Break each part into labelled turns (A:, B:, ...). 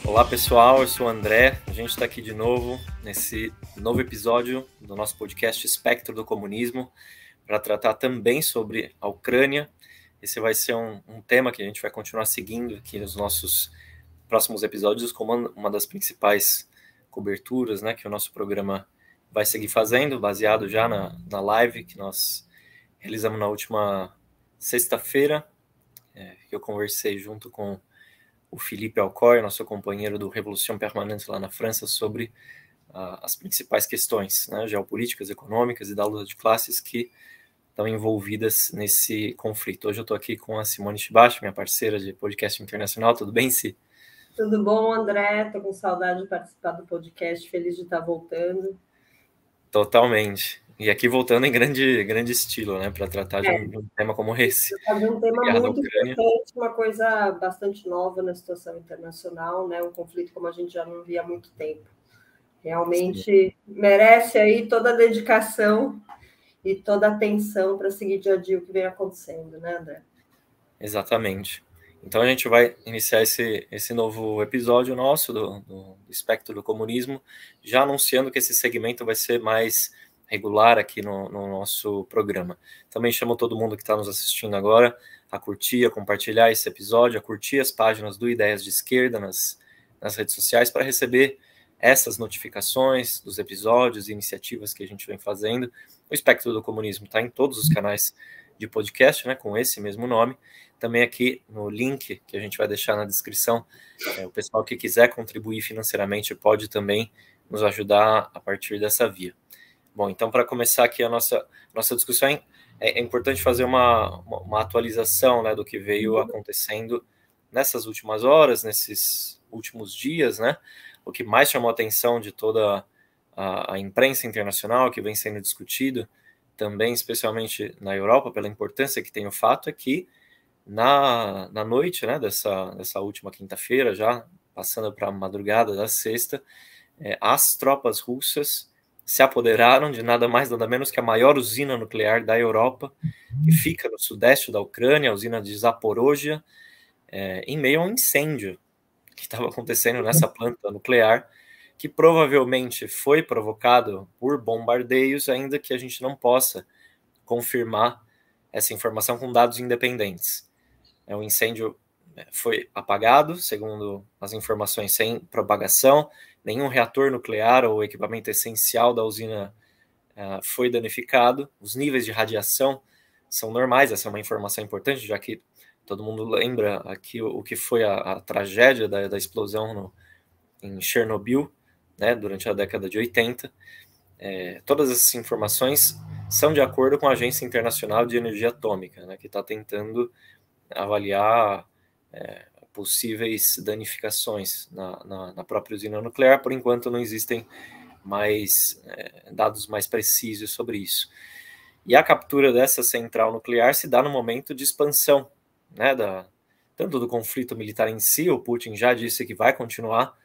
A: Olá pessoal, eu sou o André, a gente está aqui de novo nesse novo episódio do nosso podcast Espectro do Comunismo para tratar também sobre a Ucrânia. Esse vai ser um tema que a gente vai continuar seguindo aqui nos nossos próximos episódios como uma das principais coberturas, né, que o nosso programa vai seguir fazendo, baseado já na live que nós realizamos na última sexta-feira, que eu conversei junto com o Felipe Alcoy, nosso companheiro do Revolução Permanente lá na França, sobre as principais questões, né, geopolíticas, econômicas e da luta de classes que estão envolvidas nesse conflito. Hoje eu estou aqui com a Simone Shibashi, minha parceira de podcast internacional. Tudo bem, Si?
B: Tudo bom, André? Estou com saudade de participar do podcast, feliz de estar voltando.
A: Totalmente. E aqui voltando em grande estilo, né, para tratar de um tema como esse.
B: Fazer um tema muito importante, uma coisa bastante nova na situação internacional, né? Um conflito como a gente já não via há muito tempo. Realmente merece aí toda a dedicação e toda a atenção para seguir dia a dia o que vem acontecendo, né, André?
A: Exatamente. Então a gente vai iniciar esse novo episódio nosso do Espectro do Comunismo, já anunciando que esse segmento vai ser mais regular aqui no nosso programa. Também chamo todo mundo que está nos assistindo agora a curtir, a compartilhar esse episódio, a curtir as páginas do Ideias de Esquerda nas redes sociais para receber essas notificações dos episódios e iniciativas que a gente vem fazendo. O Espectro do Comunismo está em todos os canais de podcast, né, com esse mesmo nome. Também aqui no link que a gente vai deixar na descrição, o pessoal que quiser contribuir financeiramente pode também nos ajudar a partir dessa via. Bom, então para começar aqui a nossa discussão, é importante fazer uma atualização, né, do que veio acontecendo nessas últimas horas, nesses últimos dias, né? O que mais chamou a atenção de toda a imprensa internacional que vem sendo discutido, também especialmente na Europa, pela importância que tem o fato, é que na noite, né, dessa última quinta-feira, já passando para a madrugada da sexta, as tropas russas se apoderaram de nada mais, nada menos que a maior usina nuclear da Europa, que fica no sudeste da Ucrânia, a usina de Zaporozhia, em meio a um incêndio que estava acontecendo nessa planta nuclear, que provavelmente foi provocado por bombardeios, ainda que a gente não possa confirmar essa informação com dados independentes. O incêndio foi apagado, segundo as informações, sem propagação, nenhum reator nuclear ou equipamento essencial da usina foi danificado, os níveis de radiação são normais, essa é uma informação importante, já que todo mundo lembra aqui o que foi a tragédia da explosão em Chernobyl, né, durante a década de 80. Todas essas informações são de acordo com a Agência Internacional de Energia Atômica, né, que está tentando avaliar possíveis danificações na própria usina nuclear. Por enquanto não existem mais dados mais precisos sobre isso. E a captura dessa central nuclear se dá no momento de expansão, né, tanto do conflito militar em si. O Putin já disse que vai continuar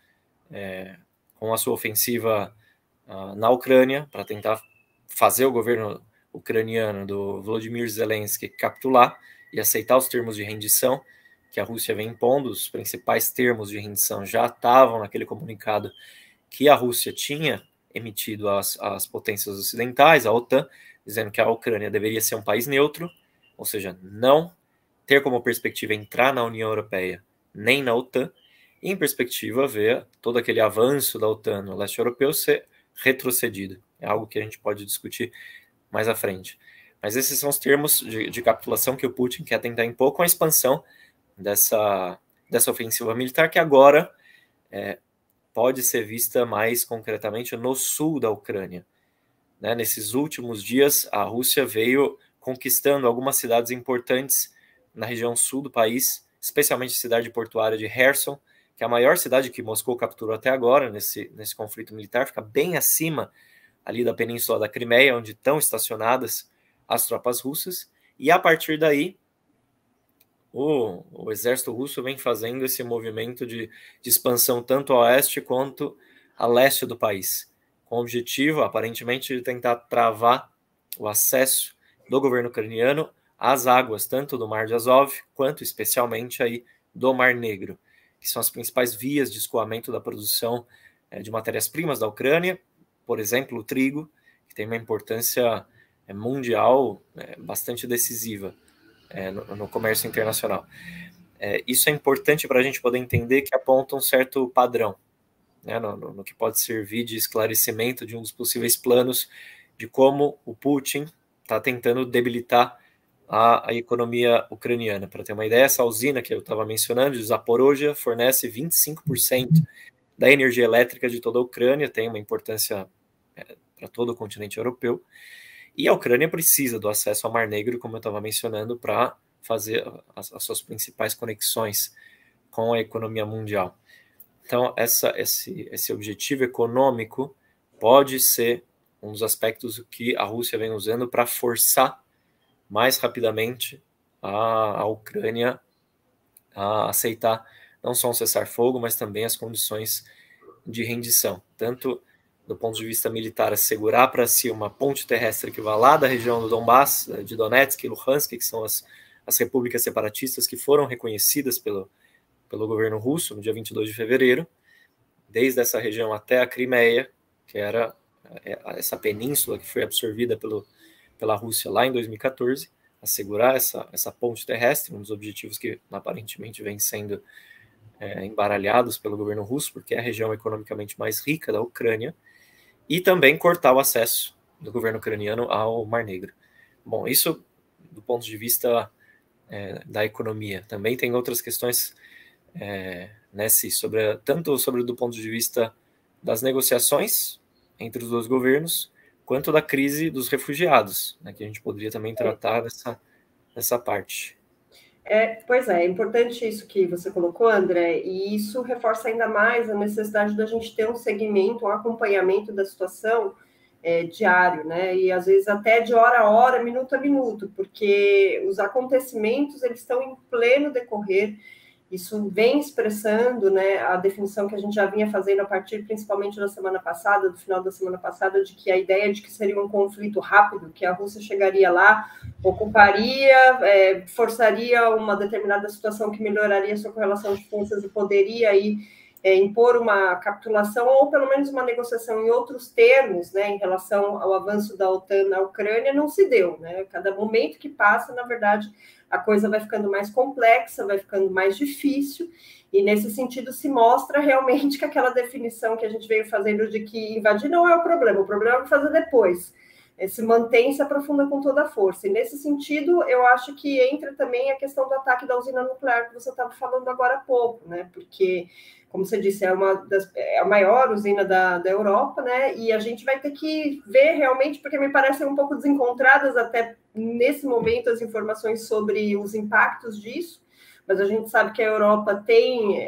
A: com a sua ofensiva na Ucrânia para tentar fazer o governo ucraniano do Volodymyr Zelensky capitular e aceitar os termos de rendição que a Rússia vem impondo. Os principais termos de rendição já estavam naquele comunicado que a Rússia tinha emitido às potências ocidentais, à OTAN, dizendo que a Ucrânia deveria ser um país neutro, ou seja, não ter como perspectiva entrar na União Europeia nem na OTAN, e em perspectiva ver todo aquele avanço da OTAN no leste europeu ser retrocedido. É algo que a gente pode discutir mais à frente. Mas esses são os termos de capitulação que o Putin quer tentar impor com a expansão dessa ofensiva militar, que agora pode ser vista mais concretamente no sul da Ucrânia. Né? Nesses últimos dias, a Rússia veio conquistando algumas cidades importantes na região sul do país, especialmente a cidade portuária de Kherson, que é a maior cidade que Moscou capturou até agora nesse conflito militar, fica bem acima ali da península da Crimeia, onde estão estacionadas as tropas russas, e a partir daí o exército russo vem fazendo esse movimento de expansão tanto a oeste quanto a leste do país, com o objetivo, aparentemente, de tentar travar o acesso do governo ucraniano às águas, tanto do Mar de Azov, quanto especialmente aí do Mar Negro, que são as principais vias de escoamento da produção de matérias-primas da Ucrânia, por exemplo, o trigo, que tem uma importância mundial bastante decisiva no comércio internacional. Isso é importante para a gente poder entender que aponta um certo padrão, né, no que pode servir de esclarecimento de um dos possíveis planos de como o Putin está tentando debilitar a economia ucraniana. Para ter uma ideia, essa usina que eu estava mencionando, de Zaporozhye, fornece 25% da energia elétrica de toda a Ucrânia, tem uma importância para todo o continente europeu, e a Ucrânia precisa do acesso ao Mar Negro, como eu estava mencionando, para fazer as suas principais conexões com a economia mundial. Então, esse objetivo econômico pode ser um dos aspectos que a Rússia vem usando para forçar mais rapidamente a Ucrânia a aceitar não só um cessar-fogo, mas também as condições de rendição, tanto do ponto de vista militar, assegurar para si uma ponte terrestre que vá lá da região do Donbass, de Donetsk e Luhansk, que são as repúblicas separatistas que foram reconhecidas pelo governo russo no dia 22 de fevereiro, desde essa região até a Crimeia, que era essa península que foi absorvida pela Rússia lá em 2014, assegurar essa ponte terrestre, um dos objetivos que aparentemente vem sendo embaralhados pelo governo russo, porque é a região economicamente mais rica da Ucrânia, e também cortar o acesso do governo ucraniano ao Mar Negro. Bom, isso do ponto de vista da economia. Também tem outras questões tanto sobre do ponto de vista das negociações entre os dois governos, quanto da crise dos refugiados, né, que a gente poderia também tratar dessa parte.
B: Pois é importante isso que você colocou, André, e isso reforça ainda mais a necessidade da gente ter um segmento, um acompanhamento da situação diário, né? E às vezes até de hora a hora, minuto a minuto, porque os acontecimentos eles estão em pleno decorrer. Isso vem expressando, né, a definição que a gente já vinha fazendo a partir principalmente da semana passada, do final da semana passada, de que a ideia de que seria um conflito rápido, que a Rússia chegaria lá, ocuparia, forçaria uma determinada situação que melhoraria sua correlação de forças e poderia aí impor uma capitulação ou pelo menos uma negociação em outros termos, né, em relação ao avanço da OTAN na Ucrânia, não se deu, né? Cada momento que passa, na verdade, a coisa vai ficando mais complexa, vai ficando mais difícil, e nesse sentido se mostra realmente que aquela definição que a gente veio fazendo de que invadir não é o problema é fazer depois. Se mantém e se aprofunda com toda a força. E nesse sentido, eu acho que entra também a questão do ataque da usina nuclear que você estava falando agora há pouco, né? Porque, como você disse, é a maior usina da Europa, né? E a gente vai ter que ver realmente, porque me parecem um pouco desencontradas até nesse momento as informações sobre os impactos disso, mas a gente sabe que a Europa tem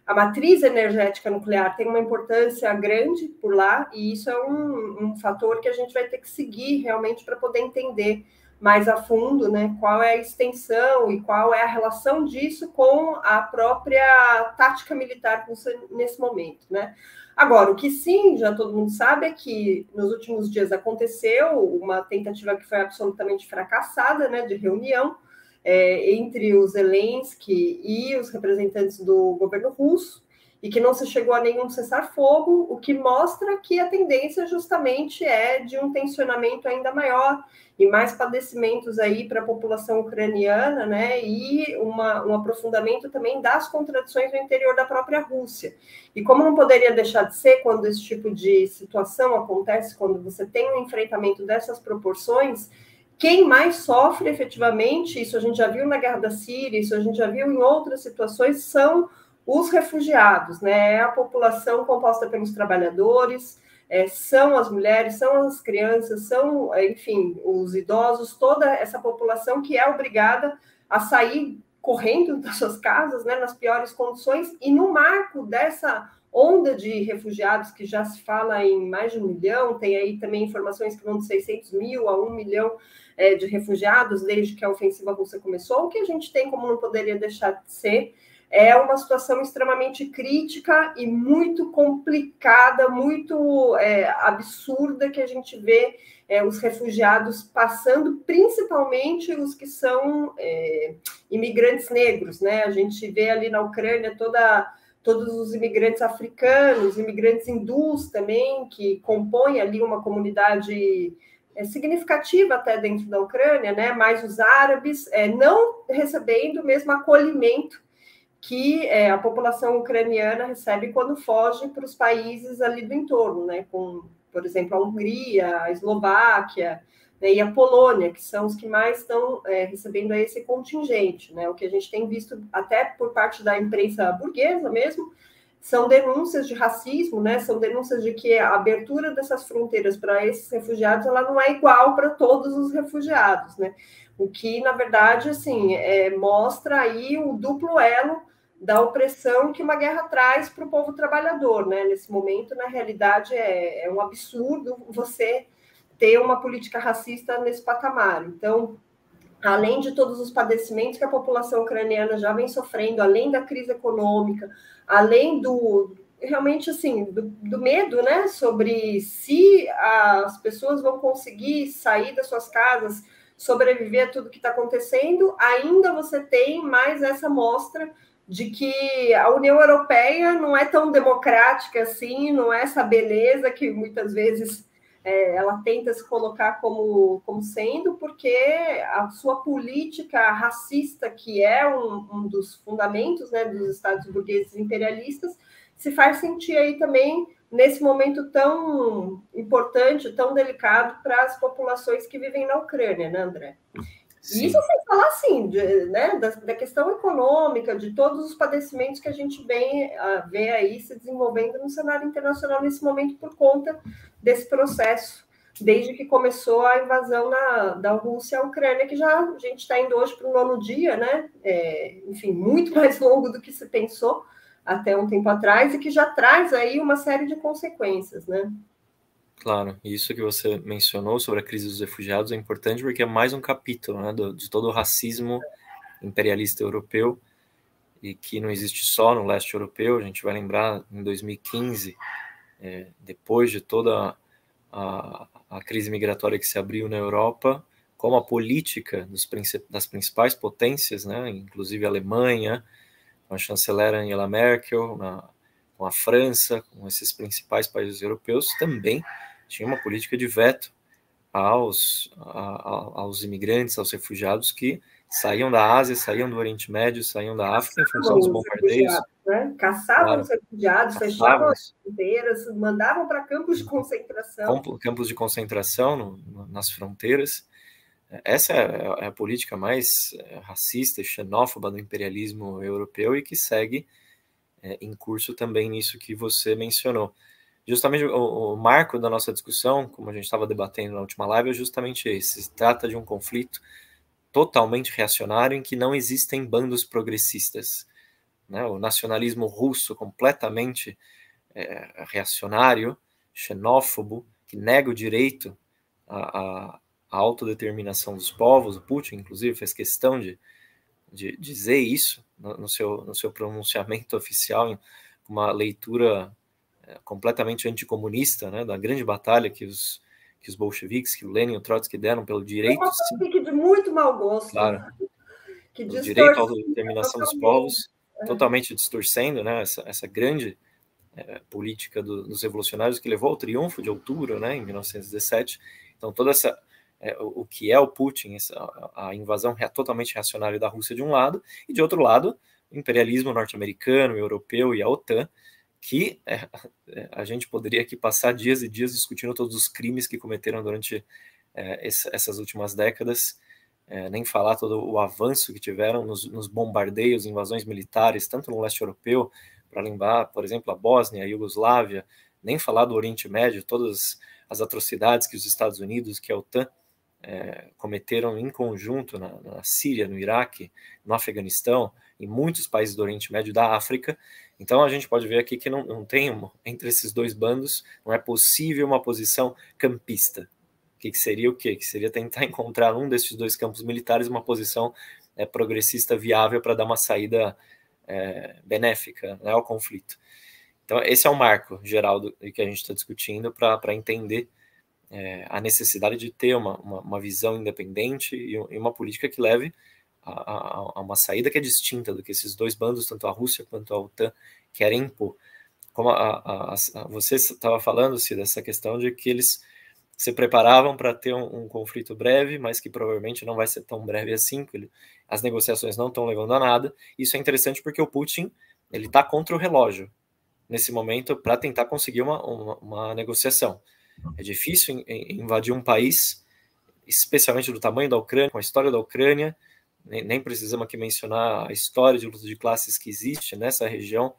B: a matriz energética nuclear tem uma importância grande por lá, e isso é um fator que a gente vai ter que seguir realmente para poder entender mais a fundo, né, qual é a extensão e qual é a relação disso com a própria tática militar nesse momento, né? Agora, o que sim, já todo mundo sabe, é que nos últimos dias aconteceu uma tentativa que foi absolutamente fracassada, né, de reunião entre o Zelensky e os representantes do governo russo, e que não se chegou a nenhum cessar-fogo, o que mostra que a tendência justamente é de um tensionamento ainda maior e mais padecimentos aí para a população ucraniana, né, e um aprofundamento também das contradições no interior da própria Rússia. E como não poderia deixar de ser quando esse tipo de situação acontece, quando você tem um enfrentamento dessas proporções, quem mais sofre efetivamente, isso a gente já viu na Guerra da Síria, isso a gente já viu em outras situações, são os refugiados, né? É a população composta pelos trabalhadores, são as mulheres, são as crianças, são, enfim, os idosos, toda essa população que é obrigada a sair correndo das suas casas, né, nas piores condições, e no marco dessa onda de refugiados, que já se fala em mais de 1 milhão, tem aí também informações que vão de 600 mil a 1 milhão de refugiados desde que a ofensiva russa começou, o que a gente tem, como não poderia deixar de ser, é uma situação extremamente crítica e muito complicada, muito absurda, que a gente vê os refugiados passando, principalmente os que são imigrantes negros, né? A gente vê ali na Ucrânia todos os imigrantes africanos, imigrantes hindus também, que compõem ali uma comunidade significativa até dentro da Ucrânia, né? Mais os árabes, não recebendo o mesmo acolhimento que a população ucraniana recebe quando foge para os países ali do entorno, né? Com, por exemplo, a Hungria, a Eslováquia, né? E a Polônia, que são os que mais estão recebendo esse contingente, né? O que a gente tem visto até por parte da imprensa burguesa mesmo, são denúncias de racismo, né? São denúncias de que a abertura dessas fronteiras para esses refugiados ela não é igual para todos os refugiados, né? O que, na verdade, assim, mostra aí o duplo elo da opressão que uma guerra traz para o povo trabalhador, né? Nesse momento, na realidade, é um absurdo você ter uma política racista nesse patamar. Então, além de todos os padecimentos que a população ucraniana já vem sofrendo, além da crise econômica, além realmente assim, do medo, né, sobre se as pessoas vão conseguir sair das suas casas, sobreviver a tudo que está acontecendo, ainda você tem mais essa mostra de que a União Europeia não é tão democrática assim, não é essa beleza que muitas vezes ela tenta se colocar como sendo, porque a sua política racista, que é um dos fundamentos, né, dos Estados burgueses imperialistas, se faz sentir aí também nesse momento tão importante, tão delicado para as populações que vivem na Ucrânia, né, André? Sim. Isso sem falar, assim, né, da questão econômica, de todos os padecimentos que a gente vê aí se desenvolvendo no cenário internacional nesse momento por conta desse processo, desde que começou a invasão da Rússia à Ucrânia, que a gente está indo hoje para o 9º dia, né? Enfim, muito mais longo do que se pensou até um tempo atrás, e que já traz aí uma série de consequências, né?
A: Claro, isso que você mencionou sobre a crise dos refugiados é importante porque é mais um capítulo, né, de todo o racismo imperialista europeu, e que não existe só no leste europeu. A gente vai lembrar em 2015, depois de toda a crise migratória que se abriu na Europa, como a política das principais potências, né, inclusive a Alemanha, com a chanceler Angela Merkel, com a França, com esses principais países europeus, também tinha uma política de veto aos imigrantes, aos refugiados que saíam da Ásia, saíam do Oriente Médio, saíam da África em função dos bombardeios.
B: Né? Caçavam os refugiados, fechavam as fronteiras, mandavam para campos de concentração.
A: Campos de concentração nas fronteiras. Essa é a política mais racista e xenófoba do imperialismo europeu, e que segue em curso também nisso que você mencionou. Justamente o marco da nossa discussão, como a gente estava debatendo na última live, é justamente esse. Se trata de um conflito totalmente reacionário em que não existem bandos progressistas, né? O nacionalismo russo completamente reacionário, xenófobo, que nega o direito à autodeterminação dos povos. O Putin, inclusive, fez questão de dizer isso no seu pronunciamento oficial, uma leitura completamente anticomunista, né, da grande batalha que os bolcheviques, que o Lenin e o Trotsky deram pelo direito...
B: de muito mau gosto.
A: Claro.
B: Que
A: o direito à autodeterminação dos povos, totalmente distorcendo, né, essa grande política dos revolucionários, que levou ao triunfo de outubro, né, em 1917. Então, toda essa... o que é o Putin, a invasão totalmente reacionária da Rússia de um lado, e de outro lado, o imperialismo norte-americano, europeu e a OTAN, que a gente poderia aqui passar dias e dias discutindo todos os crimes que cometeram durante essas últimas décadas, nem falar todo o avanço que tiveram nos bombardeios, invasões militares, tanto no leste europeu, para lembrar, por exemplo, a Bósnia, a Iugoslávia, nem falar do Oriente Médio, todas as atrocidades que os Estados Unidos, que a OTAN, cometeram em conjunto na Síria, no Iraque, no Afeganistão, em muitos países do Oriente Médio e da África. Então a gente pode ver aqui que não tem, entre esses dois bandos, não é possível uma posição campista. Que seria o quê? Que seria tentar encontrar num desses dois campos militares uma posição progressista viável para dar uma saída benéfica, né, ao conflito. Então, esse é o marco geral do que a gente está discutindo para entender a necessidade de ter uma visão independente e uma política que leve a uma saída que é distinta do que esses dois bandos, tanto a Rússia quanto a OTAN, querem impor. Como você estava falando, Cida, dessa questão de que eles se preparavam para ter um conflito breve, mas que provavelmente não vai ser tão breve assim, porque as negociações não estão levando a nada. Isso é interessante porque o Putin ele está contra o relógio nesse momento para tentar conseguir uma negociação. É difícil invadir um país, especialmente do tamanho da Ucrânia, com a história da Ucrânia. Nem precisamos aqui mencionar a história de luta de classes que existe nessa região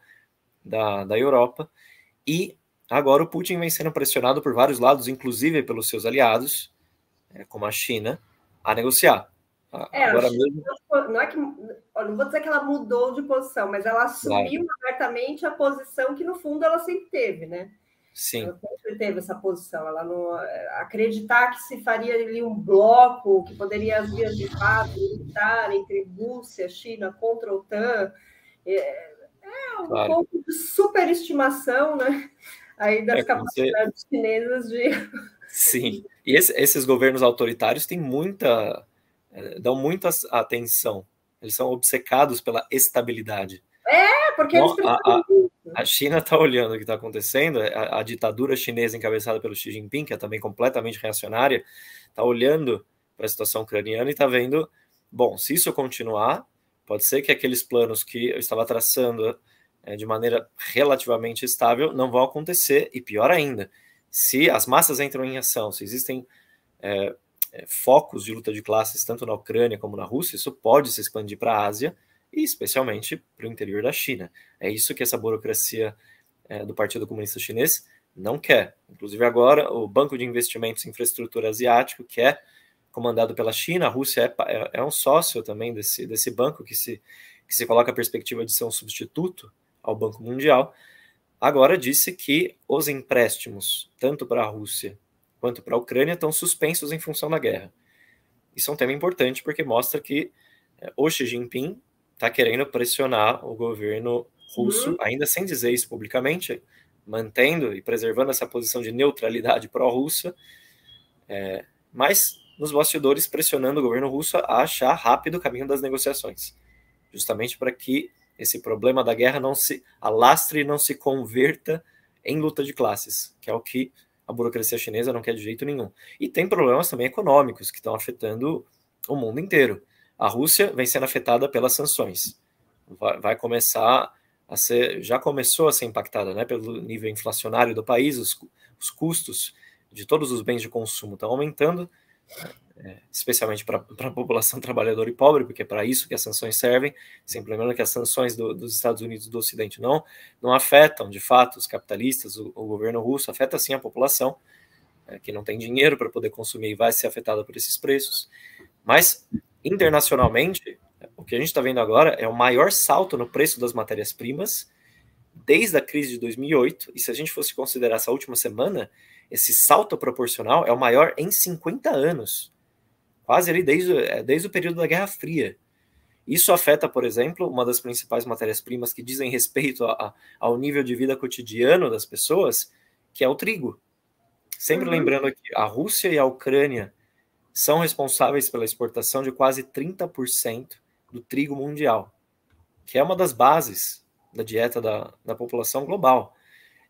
A: da Europa. E agora o Putin vem sendo pressionado por vários lados, inclusive pelos seus aliados, como a China, a negociar.
B: Agora mesmo... não vou dizer que ela mudou de posição, mas ela assumiu abertamente a posição que, no fundo, ela sempre teve, né?
A: Sim.
B: Ela sempre teve essa posição. Ela não acreditar que se faria ali um bloco, que poderia as vias de fato militar entre Rússia, China contra a OTAN, um pouco de superestimação, né? Aí das capacidades chinesas de...
A: Sim. E esses governos autoritários têm dão muita atenção. Eles são obcecados pela estabilidade.
B: Porque eles precisam
A: a China está olhando o que está acontecendo, a ditadura chinesa encabeçada pelo Xi Jinping, que é também completamente reacionária, está olhando para a situação ucraniana e está vendo, bom, se isso continuar, pode ser que aqueles planos que eu estava traçando de maneira relativamente estável não vão acontecer, e pior ainda, se as massas entram em ação, se existem focos de luta de classes tanto na Ucrânia como na Rússia, isso pode se expandir para a Ásia e especialmente para o interior da China. É isso que essa burocracia do Partido Comunista Chinês não quer. Inclusive agora o Banco de Investimentos em Infraestrutura Asiático, que é comandado pela China, a Rússia é um sócio também desse banco que se coloca a perspectiva de ser um substituto ao Banco Mundial, agora disse que os empréstimos, tanto para a Rússia quanto para a Ucrânia, estão suspensos em função da guerra. Isso é um tema importante porque mostra que o Xi Jinping está querendo pressionar o governo russo, ainda sem dizer isso publicamente, mantendo e preservando essa posição de neutralidade pró-russa, mas nos bastidores pressionando o governo russo a achar rápido o caminho das negociações, justamente para que esse problema da guerra não se alastre e não se converta em luta de classes, que é o que a burocracia chinesa não quer de jeito nenhum. E tem problemas também econômicos que estão afetando o mundo inteiro. A Rússia vem sendo afetada pelas sanções. Vai começar a ser, já começou a ser impactada, né, pelo nível inflacionário do país, os custos de todos os bens de consumo estão aumentando, especialmente para a população trabalhadora e pobre, porque é para isso que as sanções servem. Sempre lembrando que as sanções dos Estados Unidos do Ocidente não afetam, de fato, os capitalistas, o governo russo, afeta sim a população, que não tem dinheiro para poder consumir e vai ser afetada por esses preços. Mas, internacionalmente, o que a gente está vendo agora é o maior salto no preço das matérias-primas desde a crise de 2008, e se a gente fosse considerar essa última semana, esse salto proporcional é o maior em 50 anos. Quase ali desde o período da Guerra Fria. Isso afeta, por exemplo, uma das principais matérias-primas que dizem respeito ao nível de vida cotidiano das pessoas, que é o trigo. Sempre lembrando que a Rússia e a Ucrânia são responsáveis pela exportação de quase 30% do trigo mundial, que é uma das bases da dieta da população global.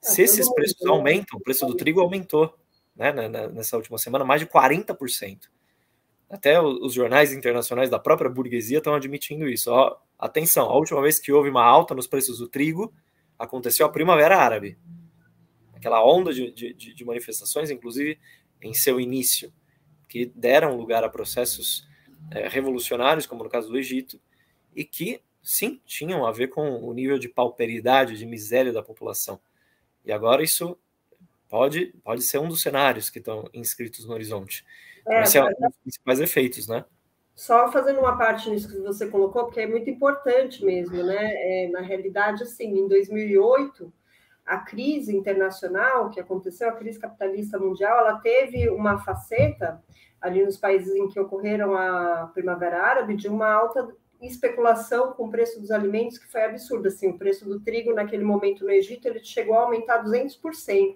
A: Se esses preços aumentam, o preço do trigo aumentou, né, nessa última semana, mais de 40%. Até os jornais internacionais da própria burguesia estão admitindo isso. Atenção, a última vez que houve uma alta nos preços do trigo, aconteceu a Primavera Árabe. Aquela onda de manifestações, inclusive, em seu início, que deram lugar a processos revolucionários, como no caso do Egito, e que, sim, tinham a ver com o nível de pauperidade, de miséria da população. E agora isso pode ser um dos cenários que estão inscritos no horizonte. Esse é um dos principais efeitos, né?
B: Só fazendo uma parte nisso que você colocou, porque é muito importante mesmo, né? Na realidade, assim, em 2008, a crise internacional que aconteceu, a crise capitalista mundial, ela teve uma faceta ali nos países em que ocorreram a Primavera Árabe de uma alta especulação com o preço dos alimentos que foi absurda. Assim, o preço do trigo naquele momento no Egito ele chegou a aumentar 200%.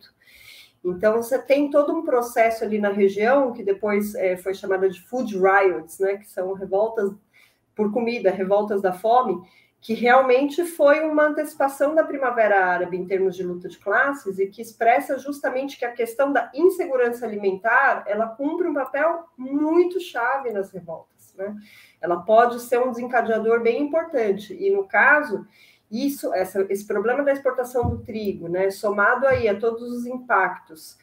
B: Então, você tem todo um processo ali na região, que depois foi chamada de food riots, né, que são revoltas por comida, revoltas da fome, que realmente foi uma antecipação da Primavera Árabe em termos de luta de classes e que expressa justamente que a questão da insegurança alimentar, ela cumpre um papel muito chave nas revoltas, né? Ela pode ser um desencadeador bem importante. E, no caso, esse problema da exportação do trigo, né, somado aí a todos os impactos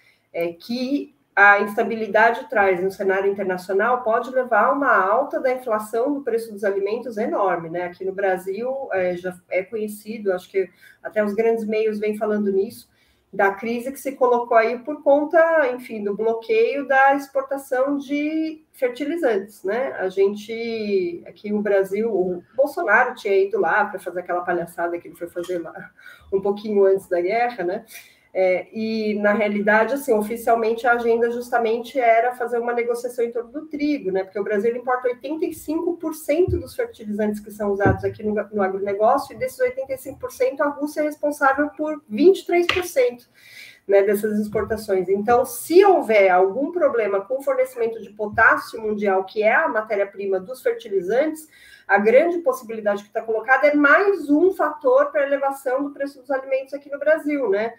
B: que a instabilidade traz no cenário internacional, pode levar a uma alta da inflação do preço dos alimentos enorme, né? Aqui no Brasil já é conhecido, acho que até os grandes meios vêm falando nisso, da crise que se colocou aí por conta, enfim, do bloqueio da exportação de fertilizantes, né? A gente, aqui no Brasil, o Bolsonaro tinha ido lá para fazer aquela palhaçada que ele foi fazer lá um pouquinho antes da guerra, né? E, na realidade, assim, oficialmente a agenda justamente era fazer uma negociação em torno do trigo, né? Porque o Brasil importa 85% dos fertilizantes que são usados aqui no agronegócio, e desses 85%, a Rússia é responsável por 23%, né, dessas exportações. Então, se houver algum problema com o fornecimento de potássio mundial, que é a matéria-prima dos fertilizantes, a grande possibilidade que está colocada é mais um fator para a elevação do preço dos alimentos aqui no Brasil, né?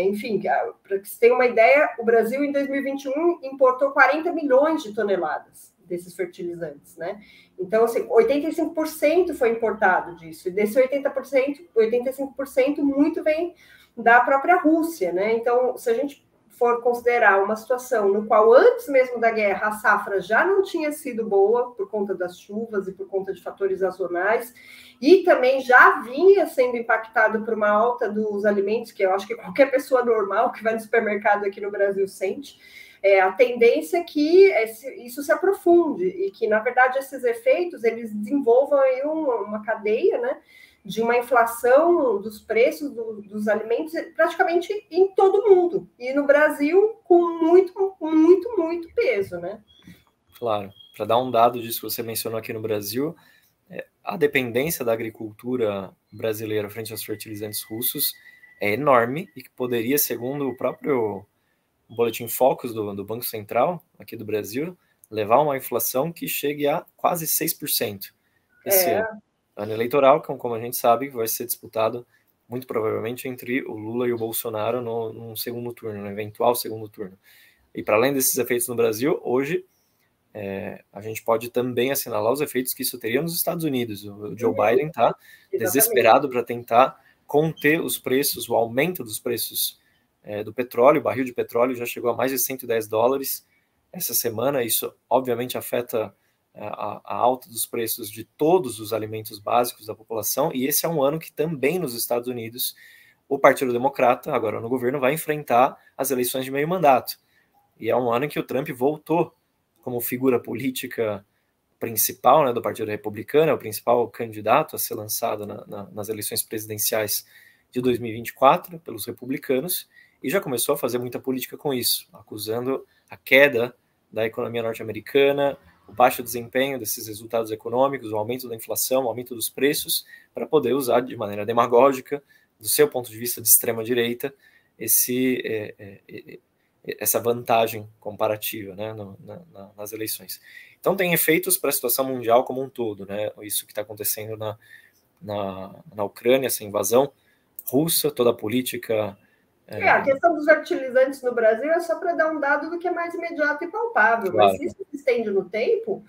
B: Enfim, para que você tenha uma ideia, o Brasil em 2021 importou 40 milhões de toneladas desses fertilizantes, né? Então, assim, 85% foi importado disso, e desse 85% muito vem da própria Rússia, né? Então, se a gente for considerar uma situação no qual antes mesmo da guerra a safra já não tinha sido boa por conta das chuvas e por conta de fatores sazonais, e também já vinha sendo impactado por uma alta dos alimentos, que eu acho que qualquer pessoa normal que vai no supermercado aqui no Brasil sente, a tendência é que isso se aprofunde e que, na verdade, esses efeitos eles desenvolvam aí uma cadeia, né, de uma inflação dos preços dos alimentos praticamente em todo o mundo. E no Brasil, com muito, muito, muito peso, né?
A: Claro. Para dar um dado disso que você mencionou aqui no Brasil, a dependência da agricultura brasileira frente aos fertilizantes russos é enorme e que poderia, segundo o próprio Boletim Focus do Banco Central aqui do Brasil, levar a uma inflação que chegue a quase 6% esse ano. Ano eleitoral, como a gente sabe, vai ser disputado muito provavelmente entre o Lula e o Bolsonaro no segundo turno, no eventual segundo turno. E para além desses efeitos no Brasil, hoje a gente pode também assinalar os efeitos que isso teria nos Estados Unidos. O Joe Biden está desesperado para tentar conter os preços, o aumento dos preços do petróleo. O barril de petróleo já chegou a mais de $110 essa semana. Isso obviamente afeta a alta dos preços de todos os alimentos básicos da população, e esse é um ano que também nos Estados Unidos o Partido Democrata, agora no governo, vai enfrentar as eleições de meio mandato, e é um ano em que o Trump voltou como figura política principal, né, do Partido Republicano, é o principal candidato a ser lançado nas eleições presidenciais de 2024 pelos republicanos, e já começou a fazer muita política com isso, acusando a queda da economia norte-americana, o baixo desempenho desses resultados econômicos, o aumento da inflação, o aumento dos preços, para poder usar de maneira demagógica, do seu ponto de vista de extrema-direita, essa vantagem comparativa, né, nas eleições. Então tem efeitos para a situação mundial como um todo, né, isso que está acontecendo na Ucrânia, essa invasão russa, toda a política...
B: A questão dos fertilizantes no Brasil é só para dar um dado do que é mais imediato e palpável, claro. Mas se isso se estende no tempo,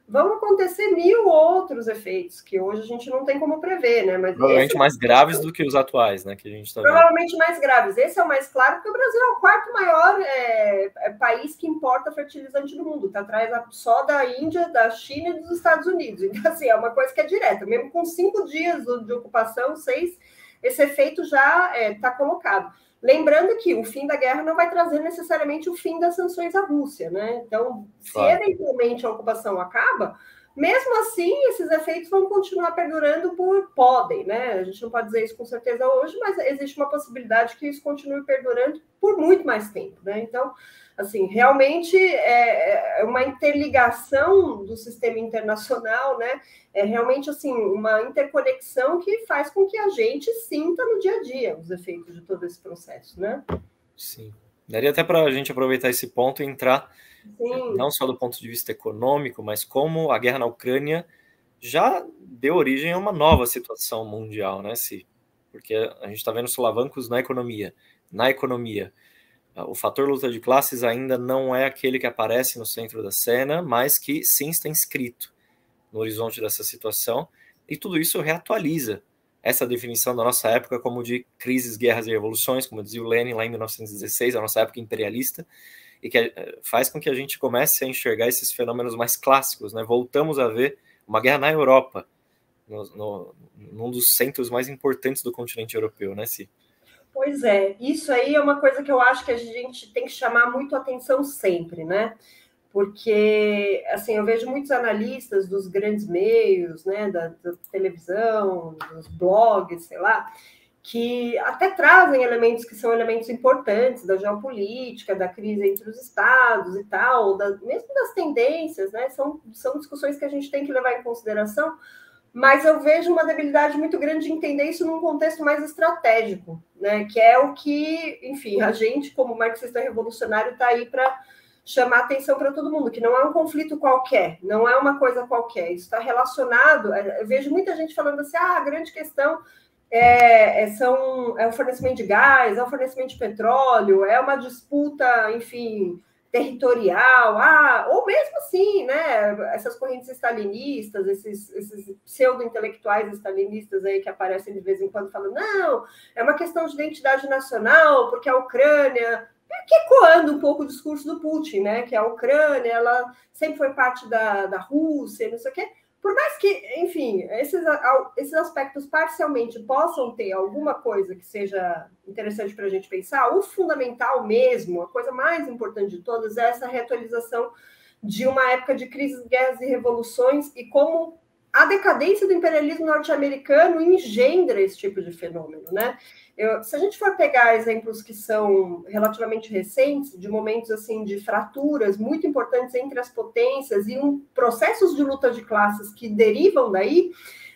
B: vão acontecer 1000 outros efeitos que hoje a gente não tem como prever, né? Mas
A: provavelmente mais graves do que os atuais, né? Que a gente está vendo.
B: Provavelmente mais graves. Esse é o mais claro, porque o Brasil é o quarto maior país que importa fertilizante do mundo. Está atrás só da Índia, da China e dos Estados Unidos. Então, assim, é uma coisa que é direta. Mesmo com 5 dias de ocupação, 6... esse efeito já está colocado. Lembrando que o fim da guerra não vai trazer necessariamente o fim das sanções à Rússia, né? Então, se eventualmente a ocupação acaba, Mesmo assim, esses efeitos vão continuar perdurando podem, né? A gente não pode dizer isso com certeza hoje, mas existe uma possibilidade que isso continue perdurando por muito mais tempo, né? Então, assim, realmente é uma interligação do sistema internacional, né? É realmente, assim, uma interconexão que faz com que a gente sinta no dia a dia os efeitos de todo esse processo, né?
A: Sim. Daria até para a gente aproveitar esse ponto e entrar,
B: Sim,
A: não só do ponto de vista econômico, mas como a guerra na Ucrânia já deu origem a uma nova situação mundial, né, Si? Porque a gente está vendo solavancos na economia. Na economia, o fator luta de classes ainda não é aquele que aparece no centro da cena, mas que sim está inscrito no horizonte dessa situação, e tudo isso reatualiza essa definição da nossa época como de crises, guerras e revoluções, como dizia o Lenin lá em 1916, a nossa época imperialista, e que faz com que a gente comece a enxergar esses fenômenos mais clássicos, né? Voltamos a ver uma guerra na Europa, num dos centros mais importantes do continente europeu, né, Si?
B: pois é. Isso aí é uma coisa que eu acho que a gente tem que chamar muito atenção sempre, né? Porque, assim, eu vejo muitos analistas dos grandes meios, né, da televisão, dos blogs, sei lá, que até trazem elementos que são elementos importantes da geopolítica, da crise entre os estados e tal, mesmo das tendências, né? São discussões que a gente tem que levar em consideração, mas eu vejo uma debilidade muito grande de entender isso num contexto mais estratégico, né? Que é o que, enfim, a gente, como marxista revolucionário, está aí para chamar atenção para todo mundo, que não é um conflito qualquer, não é uma coisa qualquer, isso está relacionado. Eu vejo muita gente falando assim: a grande questão é o fornecimento de gás, é o fornecimento de petróleo, é uma disputa, enfim, territorial, ou mesmo assim, né, essas correntes stalinistas, esses pseudo-intelectuais stalinistas aí que aparecem de vez em quando falando, não, é uma questão de identidade nacional, porque a Ucrânia, que ecoando um pouco o discurso do Putin, né, que a Ucrânia, ela sempre foi parte da Rússia, não sei o quê. Por mais que, enfim, esses aspectos parcialmente possam ter alguma coisa que seja interessante para a gente pensar, o fundamental mesmo, a coisa mais importante de todas, é essa reatualização de uma época de crises, guerras e revoluções e como a decadência do imperialismo norte-americano engendra esse tipo de fenômeno, né? Se a gente for pegar exemplos que são relativamente recentes, de momentos assim de fraturas muito importantes entre as potências e processos de luta de classes que derivam daí,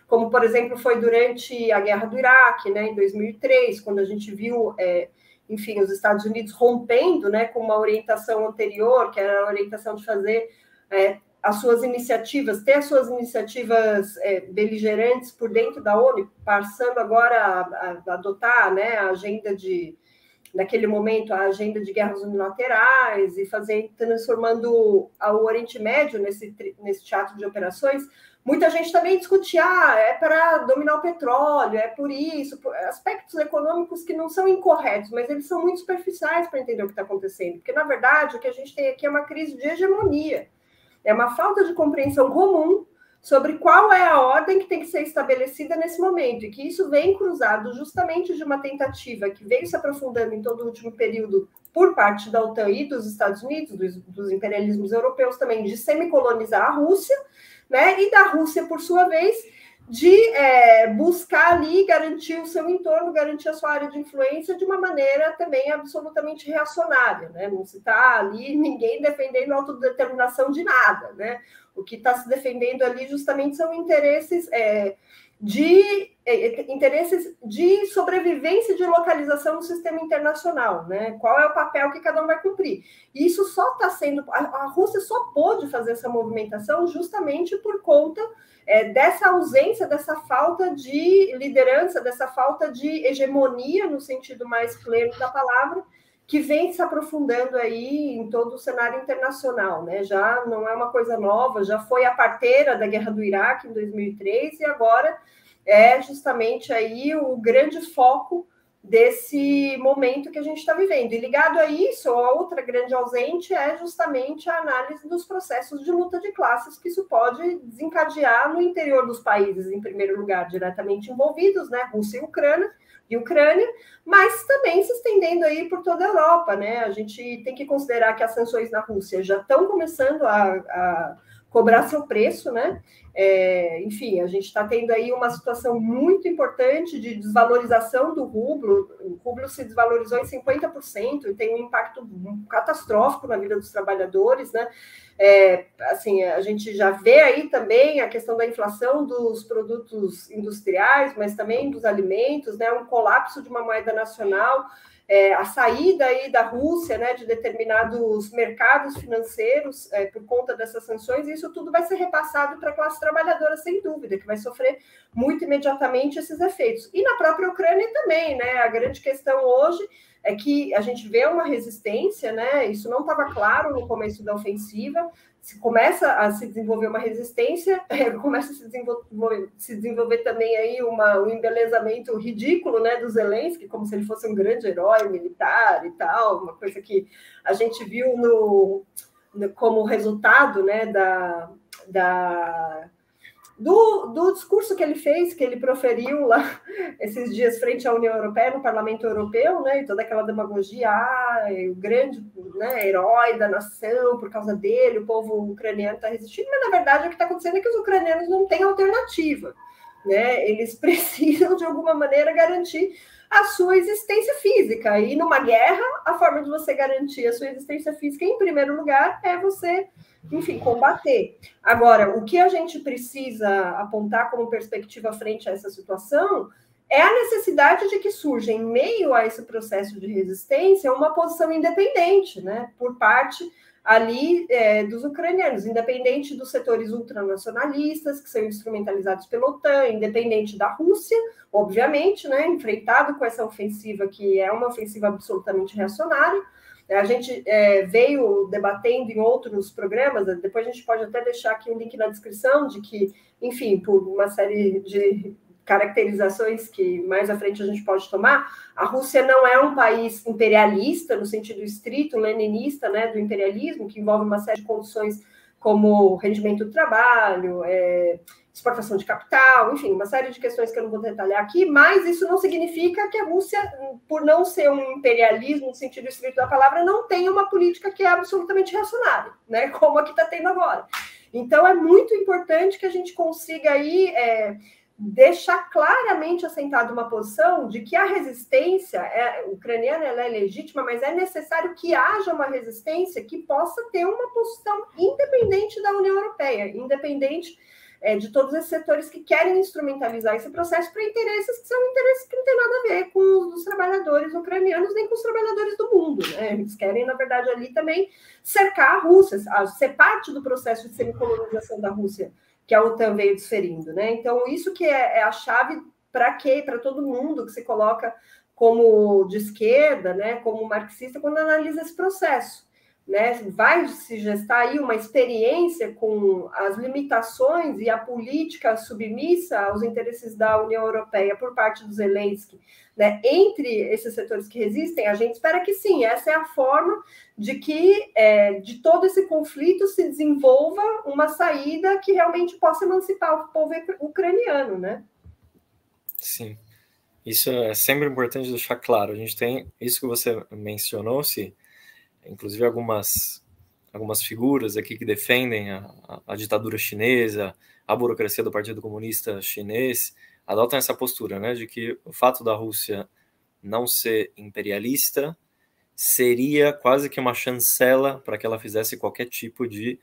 B: como, por exemplo, foi durante a Guerra do Iraque, né, em 2003, quando a gente viu, enfim, os Estados Unidos rompendo, né, com uma orientação anterior, que era a orientação de fazer as suas iniciativas, ter as suas iniciativas beligerantes por dentro da ONU, passando agora a adotar, né, a agenda naquele momento, a agenda de guerras unilaterais e transformando o Oriente Médio nesse teatro de operações. Muita gente também discutia, é para dominar o petróleo, é por isso, aspectos econômicos que não são incorretos, mas eles são muito superficiais para entender o que está acontecendo, porque, na verdade, o que a gente tem aqui é uma crise de hegemonia. É uma falta de compreensão comum sobre qual é a ordem que tem que ser estabelecida nesse momento, e que isso vem cruzado justamente de uma tentativa que veio se aprofundando em todo o último período por parte da OTAN e dos Estados Unidos, dos imperialismos europeus também, de semicolonizar a Rússia, né? E da Rússia, por sua vez, de buscar ali garantir o seu entorno, garantir a sua área de influência de uma maneira também absolutamente reacionária, né? Não se está ali ninguém defendendo a autodeterminação de nada, né? O que está se defendendo ali justamente são interesses de sobrevivência e de localização no sistema internacional, né? Qual é o papel que cada um vai cumprir? E isso só está sendo... A Rússia só pôde fazer essa movimentação justamente por conta dessa ausência, dessa falta de liderança, dessa falta de hegemonia, no sentido mais pleno da palavra, que vem se aprofundando aí em todo o cenário internacional, né? Já não é uma coisa nova, já foi a parteira da Guerra do Iraque em 2003 e agora é justamente aí o grande foco desse momento que a gente está vivendo. E ligado a isso, a outra grande ausente é justamente a análise dos processos de luta de classes que isso pode desencadear no interior dos países, em primeiro lugar, diretamente envolvidos, né? Rússia e Ucrânia, mas também se estendendo aí por toda a Europa, né? A gente tem que considerar que as sanções na Rússia já estão começando a cobrar seu preço, né? Enfim, a gente está tendo aí uma situação muito importante de desvalorização do rublo. O rublo se desvalorizou em 50% e tem um impacto catastrófico na vida dos trabalhadores, né? Assim, a gente já vê aí também a questão da inflação dos produtos industriais, mas também dos alimentos, né? Um colapso de uma moeda nacional. A saída aí da Rússia, né, de determinados mercados financeiros por conta dessas sanções, isso tudo vai ser repassado para a classe trabalhadora, sem dúvida, que vai sofrer muito imediatamente esses efeitos. E na própria Ucrânia também, né? A grande questão hoje é que a gente vê uma resistência, né? Isso não estava claro no começo da ofensiva. Se começa a se desenvolver uma resistência, começa a se desenvolver também aí um embelezamento ridículo, né, do Zelensky, como se ele fosse um grande herói militar e tal, uma coisa que a gente viu como resultado, né, do discurso que ele fez, que ele proferiu lá esses dias frente à União Europeia, no Parlamento Europeu, né, e toda aquela demagogia, o grande, né, herói da nação, por causa dele, o povo ucraniano está resistindo, mas na verdade o que está acontecendo é que os ucranianos não têm alternativa, né, eles precisam de alguma maneira garantir a sua existência física, e numa guerra, a forma de você garantir a sua existência física, em primeiro lugar, é você, enfim, combater. Agora, o que a gente precisa apontar como perspectiva frente a essa situação é a necessidade de que surja, em meio a esse processo de resistência, uma posição independente, né, por parte ali dos ucranianos, independente dos setores ultranacionalistas, que são instrumentalizados pela OTAN, independente da Rússia, obviamente, né, enfrentado com essa ofensiva, que é uma ofensiva absolutamente reacionária. A gente veio debatendo em outros programas, depois a gente pode até deixar aqui um link na descrição, de que, enfim, por uma série de caracterizações que mais à frente a gente pode tomar, a Rússia não é um país imperialista, no sentido estrito, leninista, né, do imperialismo, que envolve uma série de condições como rendimento do trabalho, exportação de capital, enfim, uma série de questões que eu não vou detalhar aqui, mas isso não significa que a Rússia, por não ser um imperialismo, no sentido estrito da palavra, não tenha uma política que é absolutamente reacionária, né, como a que está tendo agora. Então, é muito importante que a gente consiga aí deixar claramente assentada uma posição de que a resistência ucraniana ela é legítima, mas é necessário que haja uma resistência que possa ter uma posição independente da União Europeia, independente de todos esses setores que querem instrumentalizar esse processo para interesses que são interesses que não têm nada a ver com os trabalhadores ucranianos, nem com os trabalhadores do mundo, né? Eles querem, na verdade, ali também cercar a Rússia, ser parte do processo de semicolonização da Rússia, que a OTAN veio desferindo, né? Então, isso que é a chave para todo mundo que se coloca como de esquerda, né, como marxista, quando analisa esse processo, né? Vai se gestar aí uma experiência com as limitações e a política submissa aos interesses da União Europeia por parte do Zelensky, né? Entre esses setores que resistem, a gente espera que sim, essa é a forma de que de todo esse conflito se desenvolva uma saída que realmente possa emancipar o povo ucraniano, né?
A: Sim, isso é sempre importante deixar claro. A gente tem isso que você mencionou, inclusive algumas figuras aqui que defendem a ditadura chinesa, a burocracia do Partido Comunista Chinês, adotam essa postura, né, de que o fato da Rússia não ser imperialista seria quase que uma chancela para que ela fizesse qualquer tipo de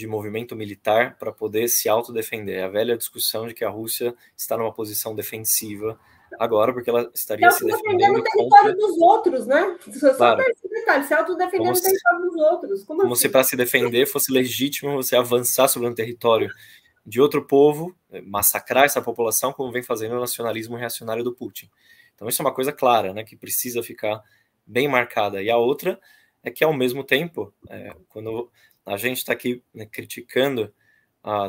A: movimento militar para poder se autodefender. É a velha discussão de que a Rússia está numa posição defensiva agora, porque ela estaria se defendendo
B: o território dos outros, né? Só
A: claro.
B: esse detalhe, se autodefendendo o território dos outros. Como assim?
A: Se para se defender fosse legítimo você avançar sobre um território de outro povo, massacrar essa população, como vem fazendo o nacionalismo reacionário do Putin. Então isso é uma coisa clara, né, que precisa ficar bem marcada. E a outra é que, ao mesmo tempo, quando a gente está aqui, né, criticando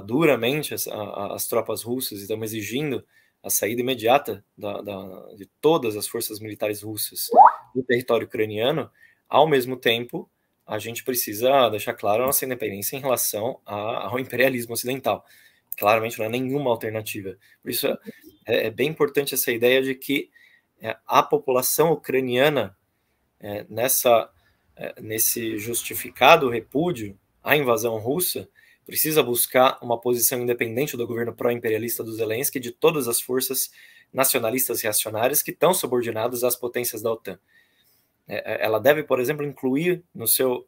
A: duramente as tropas russas e estamos exigindo a saída imediata de todas as forças militares russas do território ucraniano, ao mesmo tempo, a gente precisa deixar claro a nossa independência em relação ao imperialismo ocidental. Claramente não é nenhuma alternativa. Por isso é bem importante essa ideia de que a população ucraniana, nesse justificado repúdio à invasão russa, precisa buscar uma posição independente do governo pró-imperialista do Zelensky e de todas as forças nacionalistas reacionárias que estão subordinadas às potências da OTAN. Ela deve, por exemplo, incluir no seu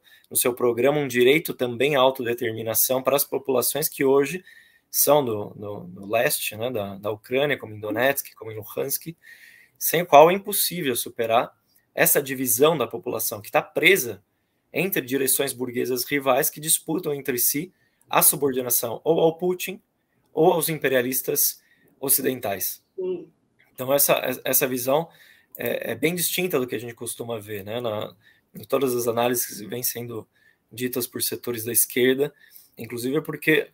A: programa um direito também à autodeterminação para as populações que hoje são do leste, né, da Ucrânia, como em Donetsk, como em Luhansk, sem o qual é impossível superar essa divisão da população que está presa entre direções burguesas rivais que disputam entre si a subordinação ou ao Putin ou aos imperialistas ocidentais. Então essa visão é bem distinta do que a gente costuma ver, né? Em todas as análises que vêm sendo ditas por setores da esquerda, inclusive porque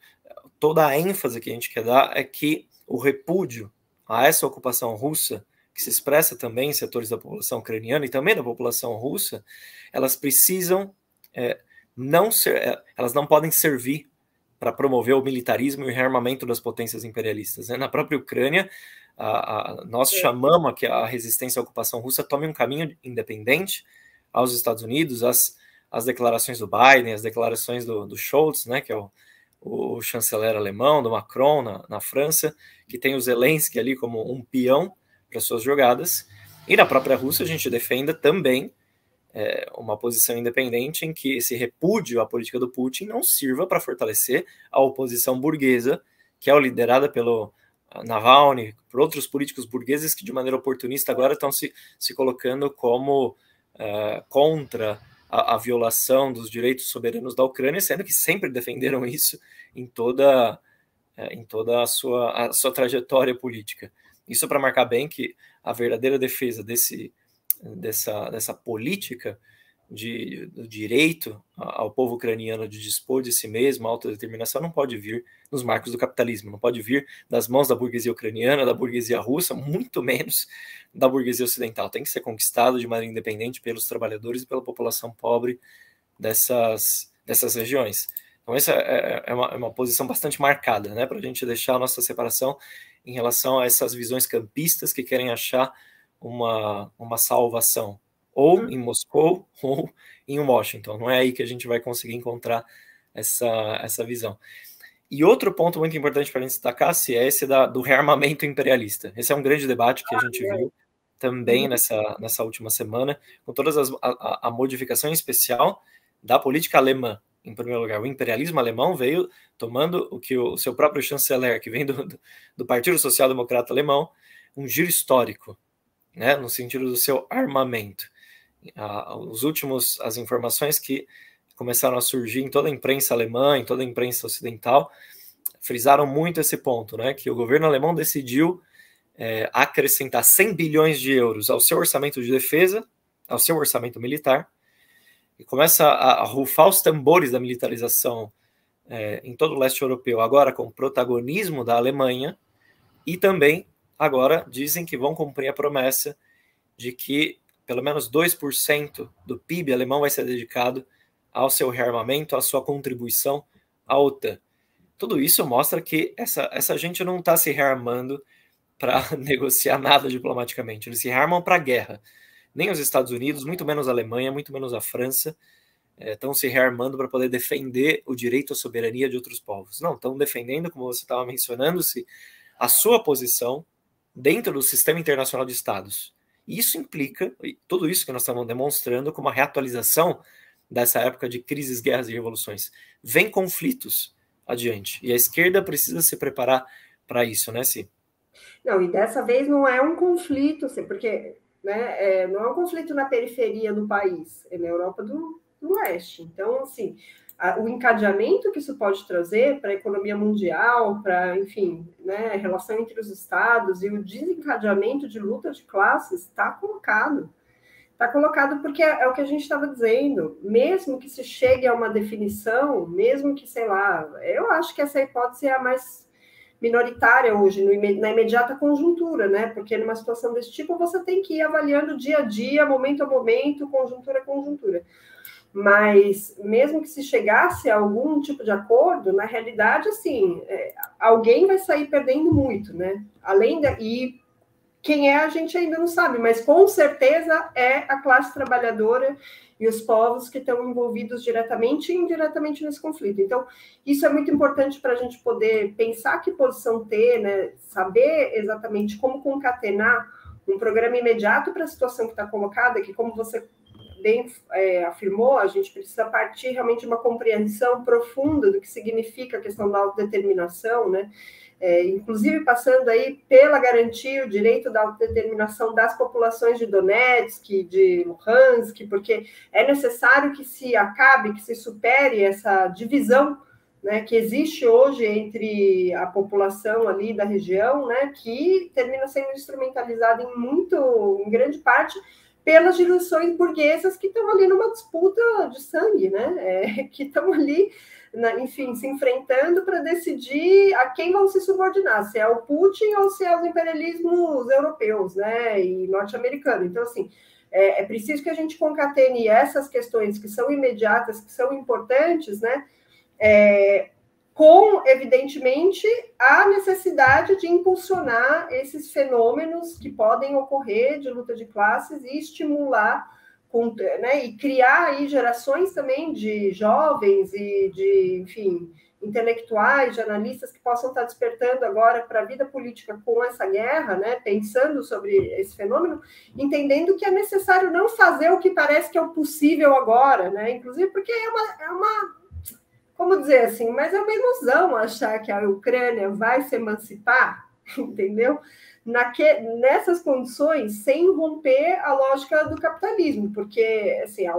A: toda a ênfase que a gente quer dar é que o repúdio a essa ocupação russa, que se expressa também em setores da população ucraniana e também da população russa, elas precisam elas não podem servir para promover o militarismo e o rearmamento das potências imperialistas. Na própria Ucrânia, nós chamamos que a resistência à ocupação russa tome um caminho independente aos Estados Unidos, as declarações do Biden, as declarações do Scholz, né, que é o chanceler alemão, do Macron na França, que tem o Zelensky ali como um peão para suas jogadas, e na própria Rússia a gente defenda também uma posição independente em que esse repúdio à política do Putin não sirva para fortalecer a oposição burguesa, que é liderada pelo Navalny, por outros políticos burgueses que de maneira oportunista agora estão se colocando como contra a violação dos direitos soberanos da Ucrânia, sendo que sempre defenderam isso em toda a sua trajetória política. Isso para marcar bem que a verdadeira defesa dessa política do direito ao povo ucraniano de dispor de si mesmo, a autodeterminação, não pode vir nos marcos do capitalismo, não pode vir das mãos da burguesia ucraniana, da burguesia russa, muito menos da burguesia ocidental. Tem que ser conquistado de maneira independente pelos trabalhadores e pela população pobre dessas regiões. Então essa é uma posição bastante marcada, né, para a gente deixar a nossa separação em relação a essas visões campistas que querem achar uma salvação ou em Moscou ou em Washington. Não é aí que a gente vai conseguir encontrar essa visão. E outro ponto muito importante para a gente destacar é esse do rearmamento imperialista. Esse é um grande debate que a gente viu também nessa última semana, com todas a modificação em especial da política alemã. Em primeiro lugar, o imperialismo alemão veio tomando o que o seu próprio chanceler, que vem do Partido Social Democrata Alemão, um giro histórico, né, no sentido do seu armamento. As informações que começaram a surgir em toda a imprensa alemã, em toda a imprensa ocidental, frisaram muito esse ponto, né, que o governo alemão decidiu acrescentar 100 bilhões de euros ao seu orçamento de defesa, ao seu orçamento militar, e começa a rufar os tambores da militarização em todo o leste europeu, agora com o protagonismo da Alemanha, e também agora dizem que vão cumprir a promessa de que pelo menos 2% do PIB alemão vai ser dedicado ao seu rearmamento, à sua contribuição à OTAN. Tudo isso mostra que essa gente não está se rearmando para negociar nada diplomaticamente, eles se rearmam para a guerra. Nem os Estados Unidos, muito menos a Alemanha, muito menos a França, estão se rearmando para poder defender o direito à soberania de outros povos. Não, estão defendendo, como você estava mencionando-se, a sua posição dentro do sistema internacional de estados. Isso implica, tudo isso que nós estamos demonstrando, como uma reatualização dessa época de crises, guerras e revoluções. Vem conflitos adiante, e a esquerda precisa se preparar para isso, né, Si?
B: Não, e dessa vez não é um conflito, assim, porque não é um conflito na periferia do país, é na Europa do Leste. Então, assim, o encadeamento que isso pode trazer para a economia mundial, para, enfim, né, a relação entre os estados e o desencadeamento de luta de classes está colocado. Está colocado porque é o que a gente estava dizendo, mesmo que se chegue a uma definição, mesmo que, sei lá, eu acho que essa hipótese é a mais minoritária hoje, na imediata conjuntura, né? Porque numa situação desse tipo você tem que ir avaliando dia a dia, momento a momento, conjuntura a conjuntura. Mas mesmo que se chegasse a algum tipo de acordo, na realidade, assim, alguém vai sair perdendo muito, né? quem é, a gente ainda não sabe, mas com certeza é a classe trabalhadora e os povos que estão envolvidos diretamente e indiretamente nesse conflito. Então, isso é muito importante para a gente poder pensar que posição ter, né? Saber exatamente como concatenar um programa imediato para a situação que está colocada, que, como você bem afirmou, a gente precisa partir realmente de uma compreensão profunda do que significa a questão da autodeterminação, né? Inclusive passando aí pela garantia o direito da autodeterminação das populações de Donetsk, de Luhansk, porque é necessário que se acabe, que se supere essa divisão, né, que existe hoje entre a população ali da região, né, que termina sendo instrumentalizada em grande parte pelas direções burguesas que estão ali numa disputa de sangue, né, que estão ali, enfim, se enfrentando para decidir a quem vão se subordinar, se é o Putin ou se é os imperialismos europeus, né, e norte-americanos. Então, assim, é preciso que a gente concatene essas questões que são imediatas, que são importantes, né, com, evidentemente, a necessidade de impulsionar esses fenômenos que podem ocorrer de luta de classes e estimular, né, e criar aí gerações também de jovens e de, enfim, intelectuais, de analistas que possam estar despertando agora para a vida política com essa guerra, né, pensando sobre esse fenômeno, entendendo que é necessário não fazer o que parece que é o possível agora, né, inclusive porque como dizer assim, mas é uma ilusão achar que a Ucrânia vai se emancipar, entendeu? Nessas condições, sem romper a lógica do capitalismo, porque assim, é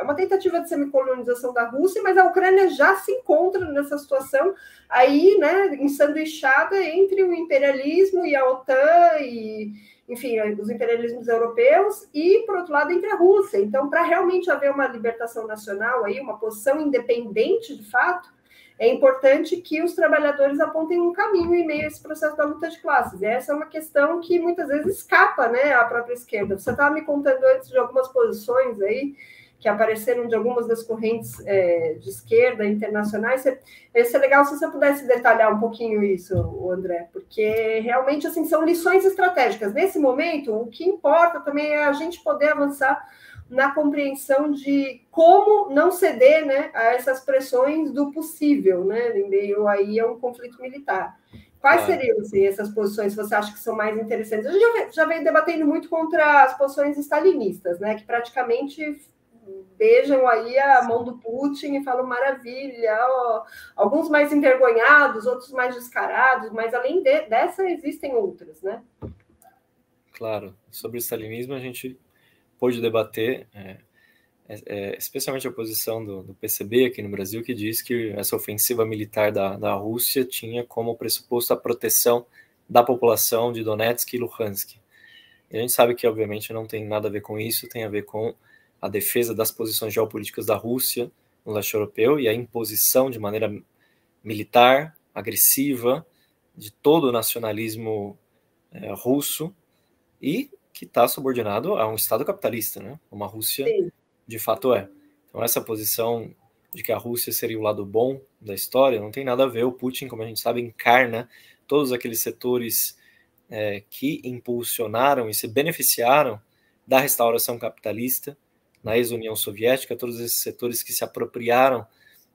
B: uma tentativa de semicolonização da Rússia, mas a Ucrânia já se encontra nessa situação aí, né, ensanduichada entre o imperialismo e a OTAN e, enfim, os imperialismos europeus e, por outro lado, entre a Rússia. Então, para realmente haver uma libertação nacional, aí, uma posição independente, de fato, é importante que os trabalhadores apontem um caminho em meio a esse processo da luta de classes. E essa é uma questão que muitas vezes escapa, né, à própria esquerda. Você estava me contando antes de algumas posições aí que apareceram de algumas das correntes de esquerda internacionais. Ia ser legal se você pudesse detalhar um pouquinho isso, André, porque realmente assim, são lições estratégicas. Nesse momento, o que importa também é a gente poder avançar na compreensão de como não ceder, né, a essas pressões do possível, né, em meio aí a um conflito militar. Quais seriam assim, essas posições que você acha que são mais interessantes? A gente já vem debatendo muito contra as posições stalinistas, né, que praticamente beijam aí a mão do Putin e falam maravilha, ó, alguns mais envergonhados, outros mais descarados, mas além dessa existem outras, né?
A: Claro, sobre o stalinismo a gente pôde debater, especialmente a posição do PCB aqui no Brasil, que diz que essa ofensiva militar da Rússia tinha como pressuposto a proteção da população de Donetsk e Luhansk. E a gente sabe que, obviamente, não tem nada a ver com isso, tem a ver com a defesa das posições geopolíticas da Rússia no leste europeu e a imposição de maneira militar, agressiva, de todo o nacionalismo russo e que está subordinado a um Estado capitalista, né? Uma Rússia, sim, de fato é. Então essa posição de que a Rússia seria o lado bom da história não tem nada a ver. O Putin, como a gente sabe, encarna todos aqueles setores que impulsionaram e se beneficiaram da restauração capitalista na ex-União Soviética, todos esses setores que se apropriaram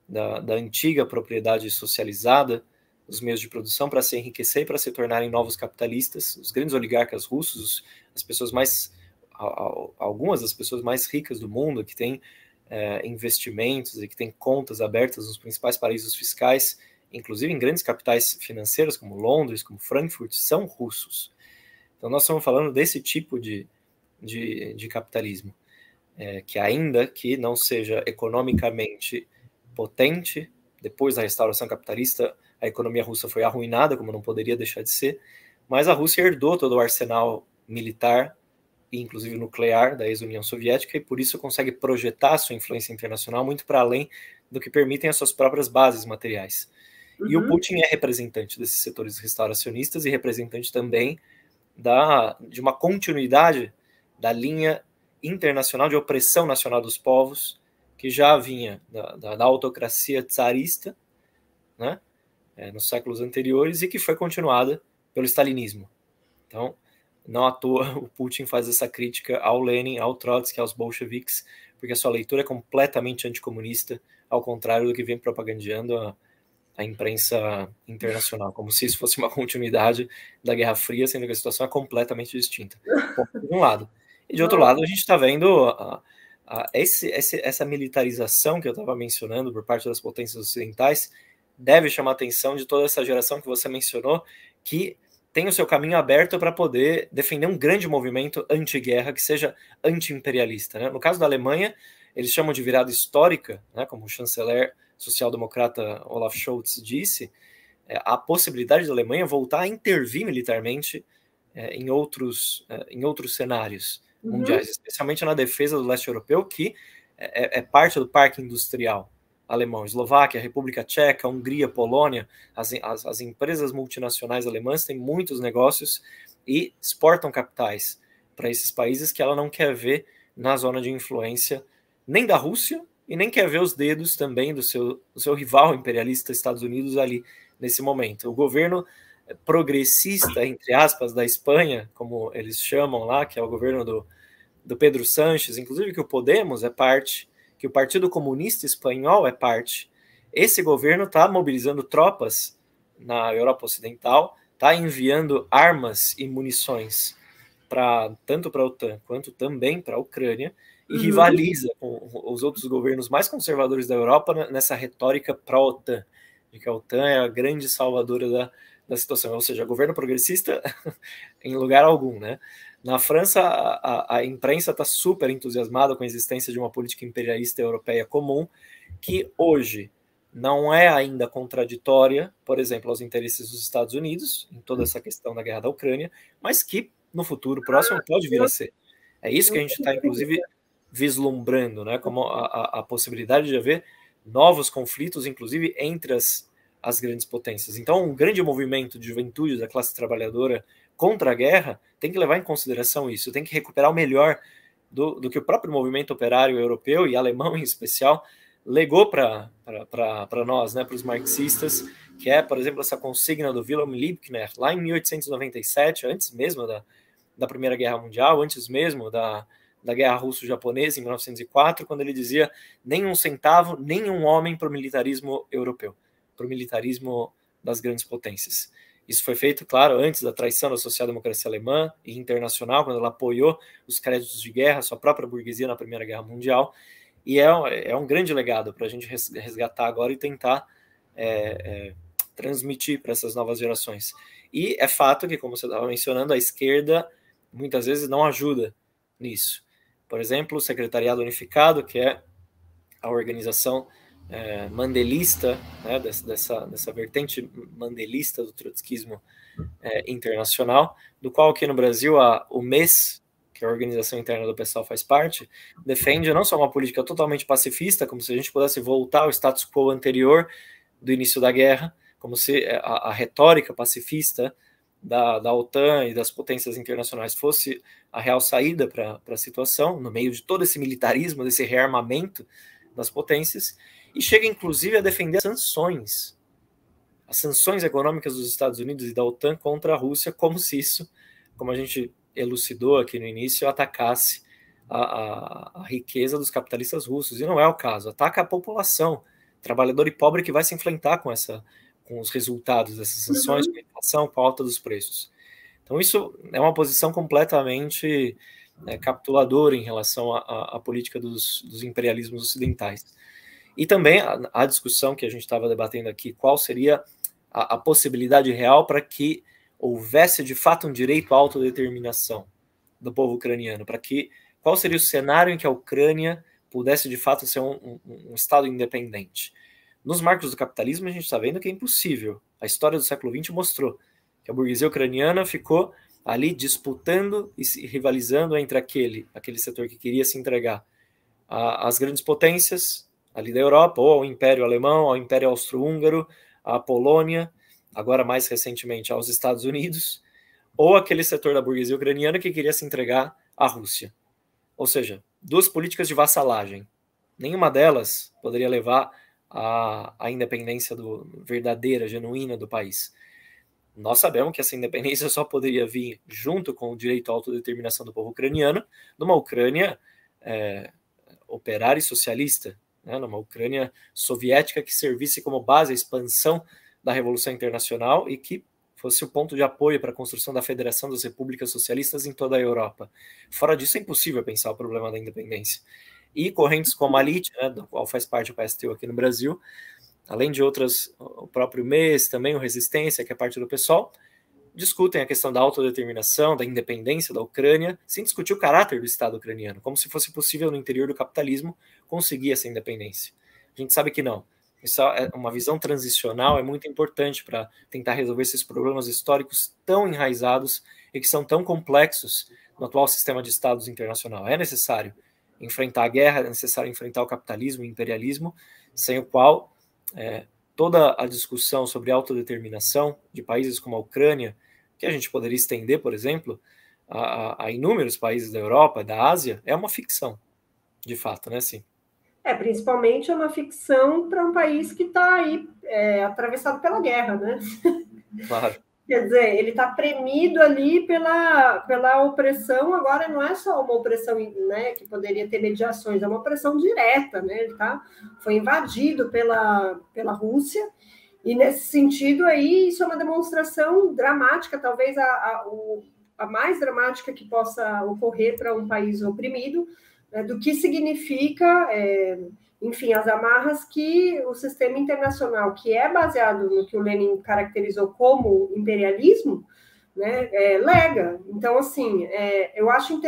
A: da antiga propriedade socializada dos meios de produção para se enriquecer e para se tornarem novos capitalistas, os grandes oligarcas russos, as pessoas algumas das pessoas mais ricas do mundo, que têm investimentos e que têm contas abertas nos principais paraísos fiscais, inclusive em grandes capitais financeiras como Londres, como Frankfurt, são russos. Então nós estamos falando desse tipo de capitalismo, que ainda que não seja economicamente potente, depois da restauração capitalista, a economia russa foi arruinada, como não poderia deixar de ser, mas a Rússia herdou todo o arsenal militar, inclusive nuclear, da ex-União Soviética, e por isso consegue projetar sua influência internacional muito para além do que permitem as suas próprias bases materiais. Uhum. E o Putin é representante desses setores restauracionistas e representante também de uma continuidade da linha internacional de opressão nacional dos povos, que já vinha da autocracia tsarista, né, nos séculos anteriores, e que foi continuada pelo stalinismo. Então, Não à toa o Putin faz essa crítica ao Lenin, ao Trotsky, aos bolcheviques, porque a sua leitura é completamente anticomunista, ao contrário do que vem propagandeando a imprensa internacional, como se isso fosse uma continuidade da Guerra Fria, sendo que a situação é completamente distinta. Bom, de um lado. E de outro lado, a gente está vendo essa militarização que eu estava mencionando por parte das potências ocidentais, deve chamar a atenção de toda essa geração que você mencionou, que tem o seu caminho aberto para poder defender um grande movimento anti-guerra que seja anti-imperialista, né? No caso da Alemanha, eles chamam de virada histórica, né? Como o chanceler social-democrata Olaf Scholz disse, a possibilidade da Alemanha voltar a intervir militarmente em outros cenários mundiais, especialmente na defesa do leste europeu, que é parte do parque industrial alemão. Eslováquia, República Tcheca, Hungria, Polônia, as empresas multinacionais alemãs têm muitos negócios e exportam capitais para esses países que ela não quer ver na zona de influência nem da Rússia e nem quer ver os dedos também do seu rival imperialista Estados Unidos ali nesse momento. O governo progressista, entre aspas, da Espanha, como eles chamam lá, que é o governo do Pedro Sánchez, inclusive que o Podemos é parte, que o Partido Comunista Espanhol é parte. Esse governo está mobilizando tropas na Europa Ocidental, está enviando armas e munições tanto para a OTAN quanto também para a Ucrânia, e rivaliza com os outros governos mais conservadores da Europa nessa retórica pró-OTAN, de que a OTAN é a grande salvadora da situação, ou seja, governo progressista em lugar algum, né? Na França, a imprensa está super entusiasmada com a existência de uma política imperialista europeia comum, que hoje não é ainda contraditória, por exemplo, aos interesses dos Estados Unidos, em toda essa questão da guerra da Ucrânia, mas que no futuro próximo pode vir a ser. É isso que a gente está, inclusive, vislumbrando, né? Como a possibilidade de haver novos conflitos, inclusive entre as grandes potências. Então, um grande movimento de juventude da classe trabalhadora contra a guerra tem que levar em consideração isso, tem que recuperar o melhor do que o próprio movimento operário europeu e alemão em especial legou para nós, né, para os marxistas, que é, por exemplo, essa consigna do Wilhelm Liebknecht, lá em 1897, antes mesmo da Primeira Guerra Mundial, antes mesmo da Guerra Russo-Japonesa, em 1904, quando ele dizia: nem um centavo, nem um homem para o militarismo europeu, para o militarismo das grandes potências. Isso foi feito, claro, antes da traição da social-democracia alemã e internacional, quando ela apoiou os créditos de guerra, sua própria burguesia na Primeira Guerra Mundial, e é um grande legado para a gente resgatar agora e tentar transmitir para essas novas gerações. E é fato que, como você estava mencionando, a esquerda muitas vezes não ajuda nisso. Por exemplo, o Secretariado Unificado, que é a organização mandelista, né, dessa vertente mandelista do trotskismo internacional, do qual aqui no Brasil o MES, que é a organização interna do PSOL faz parte, defende não só uma política totalmente pacifista, como se a gente pudesse voltar ao status quo anterior do início da guerra, como se a retórica pacifista da OTAN e das potências internacionais fosse a real saída para a situação, no meio de todo esse militarismo, desse rearmamento das potências, e chega inclusive a defender as sanções econômicas dos Estados Unidos e da OTAN contra a Rússia, como se isso, como a gente elucidou aqui no início, atacasse a riqueza dos capitalistas russos, e não é o caso. Ataca a população, trabalhador e pobre, que vai se enfrentar com os resultados dessas sanções, com a inflação, com a alta dos preços. Então isso é uma posição completamente capituladora em relação à política dos imperialismos ocidentais. E também a discussão que a gente estava debatendo aqui, qual seria a possibilidade real para que houvesse de fato um direito à autodeterminação do povo ucraniano, qual seria o cenário em que a Ucrânia pudesse de fato ser um Estado independente. Nos marcos do capitalismo a gente está vendo que é impossível. A história do século XX mostrou que a burguesia ucraniana ficou ali disputando e se rivalizando entre aquele setor que queria se entregar às grandes potências ali da Europa, ou ao Império Alemão, ao Império Austro-Húngaro, à Polônia, agora mais recentemente aos Estados Unidos, ou aquele setor da burguesia ucraniana que queria se entregar à Rússia. Ou seja, duas políticas de vassalagem. Nenhuma delas poderia levar à independência verdadeira, genuína do país. Nós sabemos que essa independência só poderia vir junto com o direito à autodeterminação do povo ucraniano, numa Ucrânia operária e socialista, né, numa Ucrânia soviética que servisse como base a expansão da Revolução Internacional e que fosse o ponto de apoio para a construção da Federação das Repúblicas Socialistas em toda a Europa. Fora disso, é impossível pensar o problema da independência. E correntes como a LIT, né, do qual faz parte o PSTU aqui no Brasil, além de outras, o próprio MES, também o Resistência, que é parte do PSOL, discutem a questão da autodeterminação, da independência da Ucrânia, sem discutir o caráter do Estado ucraniano, como se fosse possível no interior do capitalismo conseguir essa independência. A gente sabe que não. Isso é uma visão transicional, é muito importante para tentar resolver esses problemas históricos tão enraizados e que são tão complexos no atual sistema de Estados internacional. É necessário enfrentar a guerra, é necessário enfrentar o capitalismo, o imperialismo, sem o qual toda a discussão sobre autodeterminação de países como a Ucrânia, que a gente poderia estender, por exemplo, a inúmeros países da Europa, da Ásia, é uma ficção, de fato, né, sim.
B: Principalmente é uma ficção para um país que está aí atravessado pela guerra, né?
A: Claro.
B: Quer dizer, ele está premido ali pela opressão, agora não é só uma opressão, né, que poderia ter mediações, é uma opressão direta, né? Ele foi invadido pela Rússia, e nesse sentido aí, isso é uma demonstração dramática, talvez a mais dramática que possa ocorrer para um país oprimido, do que significa, enfim, as amarras que o sistema internacional, que é baseado no que o Lenin caracterizou como imperialismo, né, lega. Então, assim, eu acho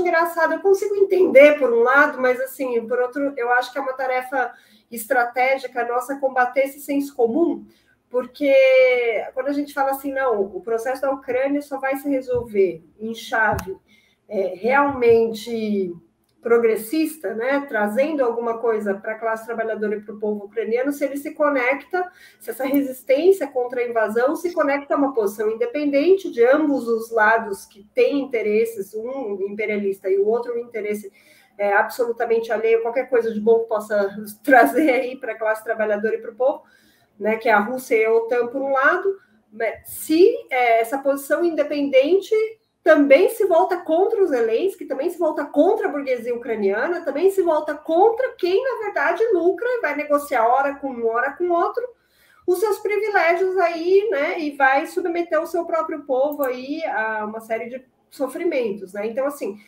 B: engraçado, eu consigo entender por um lado, mas, assim, por outro, eu acho que é uma tarefa estratégica nossa combater esse senso comum, porque quando a gente fala assim, não, o processo da Ucrânia só vai se resolver em chave realmente progressista, né, trazendo alguma coisa para a classe trabalhadora e para o povo ucraniano, se ele se conecta, se essa resistência contra a invasão se conecta a uma posição independente de ambos os lados que têm interesses, um imperialista e o outro um interesse absolutamente alheio, qualquer coisa de bom que possa trazer aí para a classe trabalhadora e para o povo, né, que é a Rússia e a OTAN por um lado, se essa posição independente também se volta contra os Zelensky, também se volta contra a burguesia ucraniana, também se volta contra quem, na verdade, lucra e vai negociar hora com outro os seus privilégios aí, né, e vai submeter o seu próprio povo aí a uma série de sofrimentos, né? Então, assim,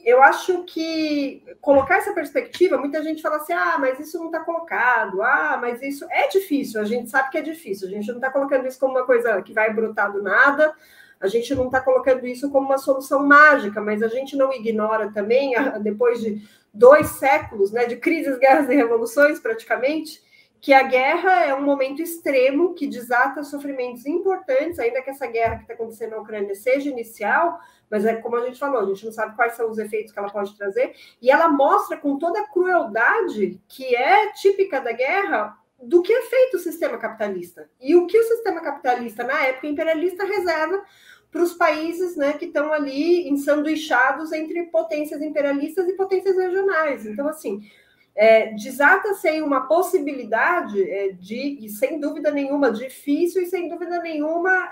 B: eu acho que colocar essa perspectiva, muita gente fala assim, mas isso não está colocado, mas isso é difícil, a gente sabe que é difícil, a gente não está colocando isso como uma coisa que vai brotar do nada, a gente não está colocando isso como uma solução mágica, mas a gente não ignora também, depois de 2 séculos, né, de crises, guerras e revoluções, praticamente, que a guerra é um momento extremo que desata sofrimentos importantes, ainda que essa guerra que está acontecendo na Ucrânia seja inicial, mas é como a gente falou, a gente não sabe quais são os efeitos que ela pode trazer, e ela mostra com toda a crueldade que é típica da guerra do que é feito o sistema capitalista. E o que o sistema capitalista, na época imperialista, reserva para os países, né, que estão ali ensanduichados entre potências imperialistas e potências regionais. Então, assim, desata-se aí uma possibilidade e sem dúvida nenhuma, difícil e sem dúvida nenhuma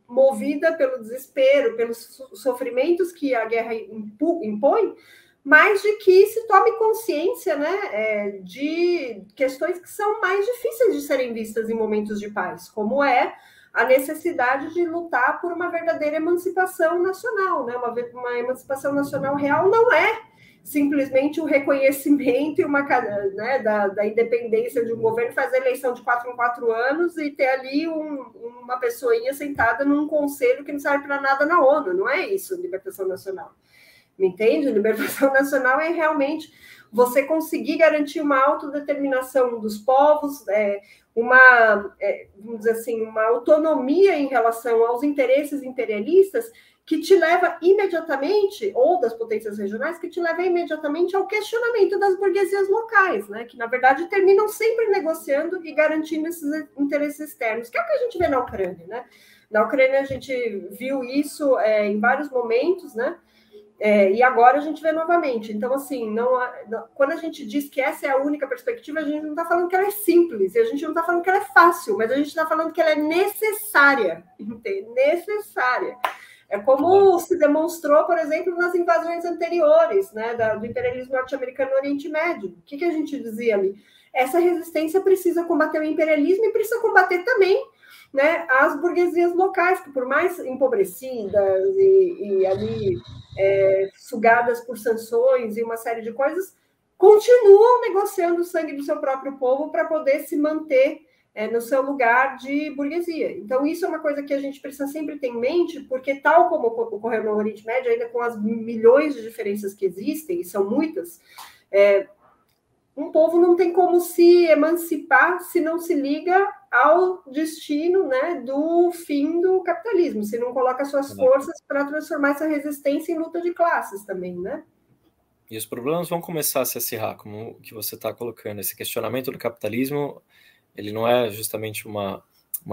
B: movida pelo desespero, pelos sofrimentos que a guerra impõe, mas de que se tome consciência, né, de questões que são mais difíceis de serem vistas em momentos de paz, como a necessidade de lutar por uma verdadeira emancipação nacional, né? Uma emancipação nacional real não é simplesmente o reconhecimento e né, da independência de um governo, fazer eleição de 4 em 4 anos e ter ali uma pessoinha sentada num conselho que não serve para nada na ONU. Não é isso, libertação nacional. Me entende? Libertação nacional é realmente você conseguir garantir uma autodeterminação dos povos, vamos dizer assim, uma autonomia em relação aos interesses imperialistas que te leva imediatamente, ou das potências regionais, que te leva imediatamente ao questionamento das burguesias locais, né? Que, na verdade, terminam sempre negociando e garantindo esses interesses externos, que é o que a gente vê na Ucrânia, né? Na Ucrânia, a gente viu isso em vários momentos, né? E agora a gente vê novamente. Então, assim, quando a gente diz que essa é a única perspectiva, a gente não está falando que ela é simples, e a gente não está falando que ela é fácil, mas a gente está falando que ela é necessária, entende? Necessária. É como se demonstrou, por exemplo, nas invasões anteriores, né, do imperialismo norte-americano no Oriente Médio. O que a gente dizia ali? Essa resistência precisa combater o imperialismo e precisa combater também, né, as burguesias locais, que por mais empobrecidas e ali sugadas por sanções e uma série de coisas, continuam negociando o sangue do seu próprio povo para poder se manter no seu lugar de burguesia. Então, isso é uma coisa que a gente precisa sempre ter em mente, porque tal como ocorreu no Oriente Médio, ainda com as milhões de diferenças que existem, e são muitas, um povo não tem como se emancipar se não se liga ao destino, né, do fim do capitalismo, se não coloca suas forças para transformar essa resistência em luta de classes também, né?
A: E os problemas vão começar a se acirrar, como que você está colocando. Esse questionamento do capitalismo, ele não é justamente uma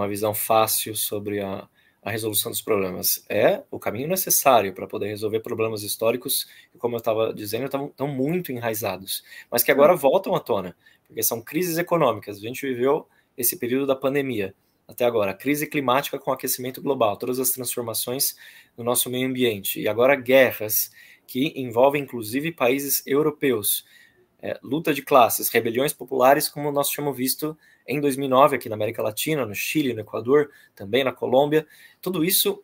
A: visão fácil sobre a resolução dos problemas. É o caminho necessário para poder resolver problemas históricos que, como eu estava dizendo, estão muito enraizados, mas que agora voltam à tona, porque são crises econômicas. A gente viveu esse período da pandemia até agora, a crise climática com o aquecimento global, todas as transformações no nosso meio ambiente, e agora guerras que envolvem inclusive países europeus, luta de classes, rebeliões populares, como nós tínhamos visto em 2009 aqui na América Latina, no Chile, no Equador, também na Colômbia. Tudo isso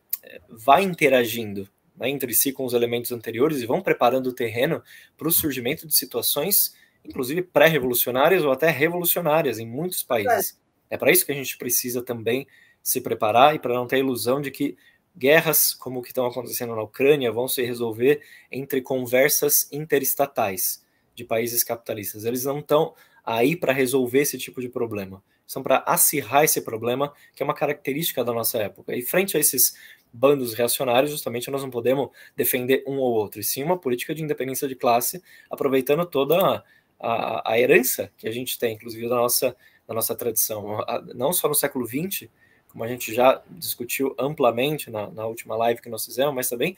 A: vai interagindo, né, entre si com os elementos anteriores e vão preparando o terreno para o surgimento de situações, inclusive pré-revolucionárias ou até revolucionárias em muitos países. É para isso que a gente precisa também se preparar e para não ter a ilusão de que guerras como o que estão acontecendo na Ucrânia vão se resolver entre conversas interestatais de países capitalistas. Eles não estão aí para resolver esse tipo de problema. São para acirrar esse problema, que é uma característica da nossa época. E frente a esses bandos reacionários, justamente nós não podemos defender um ou outro, e sim uma política de independência de classe, aproveitando toda a herança que a gente tem, inclusive da nossa tradição. Não só no século XX, como a gente já discutiu amplamente na última live que nós fizemos, mas também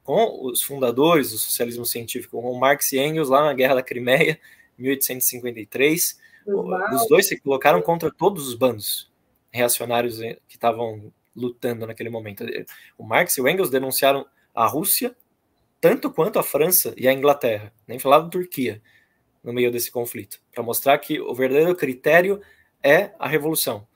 A: com os fundadores do socialismo científico, com Marx e Engels, lá na Guerra da Crimeia, 1853, os dois se colocaram contra todos os bandos reacionários que estavam lutando naquele momento. O Marx e o Engels denunciaram a Rússia tanto quanto a França e a Inglaterra, nem falar da Turquia, no meio desse conflito, para mostrar que o verdadeiro critério é a revolução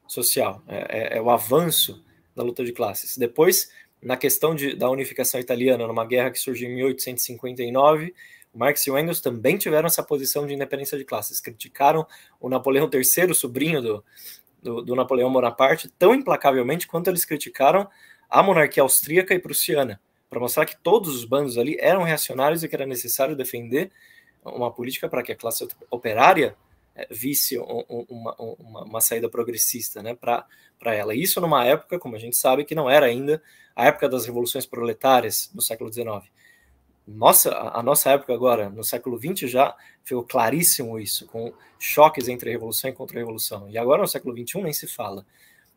A: social, é o avanço da luta de classes. Depois, na questão da unificação italiana, numa guerra que surgiu em 1859, o Marx e o Engels também tiveram essa posição de independência de classes. Criticaram o Napoleão III, sobrinho do Napoleão Bonaparte, tão implacavelmente quanto eles criticaram a monarquia austríaca e prussiana, para mostrar que todos os bandos ali eram reacionários e que era necessário defender uma política para que a classe operária visse uma saída progressista, né, para ela. Isso numa época, como a gente sabe, que não era ainda a época das revoluções proletárias no século XIX. A nossa época agora, no século XX, já ficou claríssimo isso, com choques entre revolução e contra-revolução. E agora, no século XXI, nem se fala.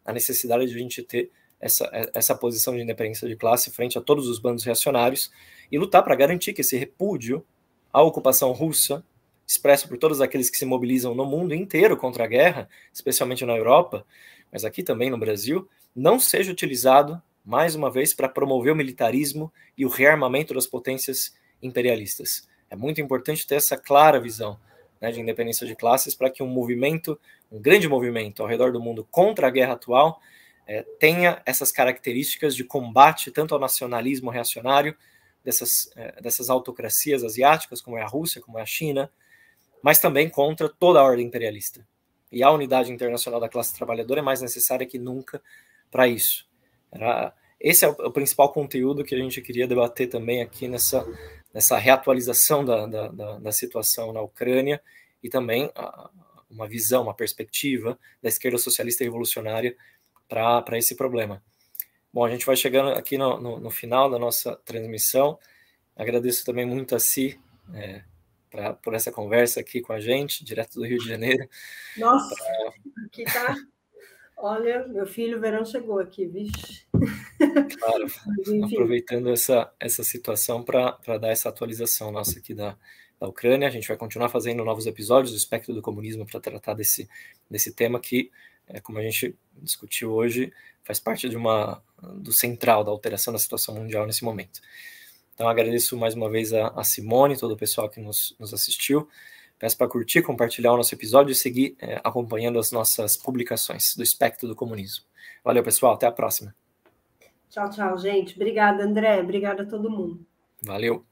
A: A necessidade de a gente ter essa posição de independência de classe frente a todos os bandos reacionários e lutar para garantir que esse repúdio à ocupação russa, expresso por todos aqueles que se mobilizam no mundo inteiro contra a guerra, especialmente na Europa, mas aqui também no Brasil, não seja utilizado, mais uma vez, para promover o militarismo e o rearmamento das potências imperialistas. É muito importante ter essa clara visão, né, de independência de classes para que um grande movimento ao redor do mundo contra a guerra atual tenha essas características de combate tanto ao nacionalismo reacionário dessas autocracias asiáticas, como é a Rússia, como é a China, mas também contra toda a ordem imperialista. E a unidade internacional da classe trabalhadora é mais necessária que nunca para isso. Esse é o principal conteúdo que a gente queria debater também aqui nessa reatualização da situação na Ucrânia e também uma visão, uma perspectiva da esquerda socialista e revolucionária para esse problema. Bom, a gente vai chegando aqui no final da nossa transmissão. Agradeço também muito a Si por essa conversa aqui com a gente, direto do Rio de Janeiro.
B: Nossa, aqui tá Olha, meu filho, o verão chegou aqui, vixe.
A: Claro, aproveitando essa situação para dar essa atualização nossa aqui da Ucrânia. A gente vai continuar fazendo novos episódios do espectro do comunismo para tratar desse tema que, como a gente discutiu hoje, faz parte do central da alteração da situação mundial nesse momento. Então, agradeço mais uma vez a Simone, todo o pessoal que nos assistiu. Peço para curtir, compartilhar o nosso episódio e seguir acompanhando as nossas publicações do espectro do comunismo. Valeu, pessoal. Até a próxima.
B: Tchau, tchau, gente. Obrigada, André. Obrigada a todo mundo.
A: Valeu.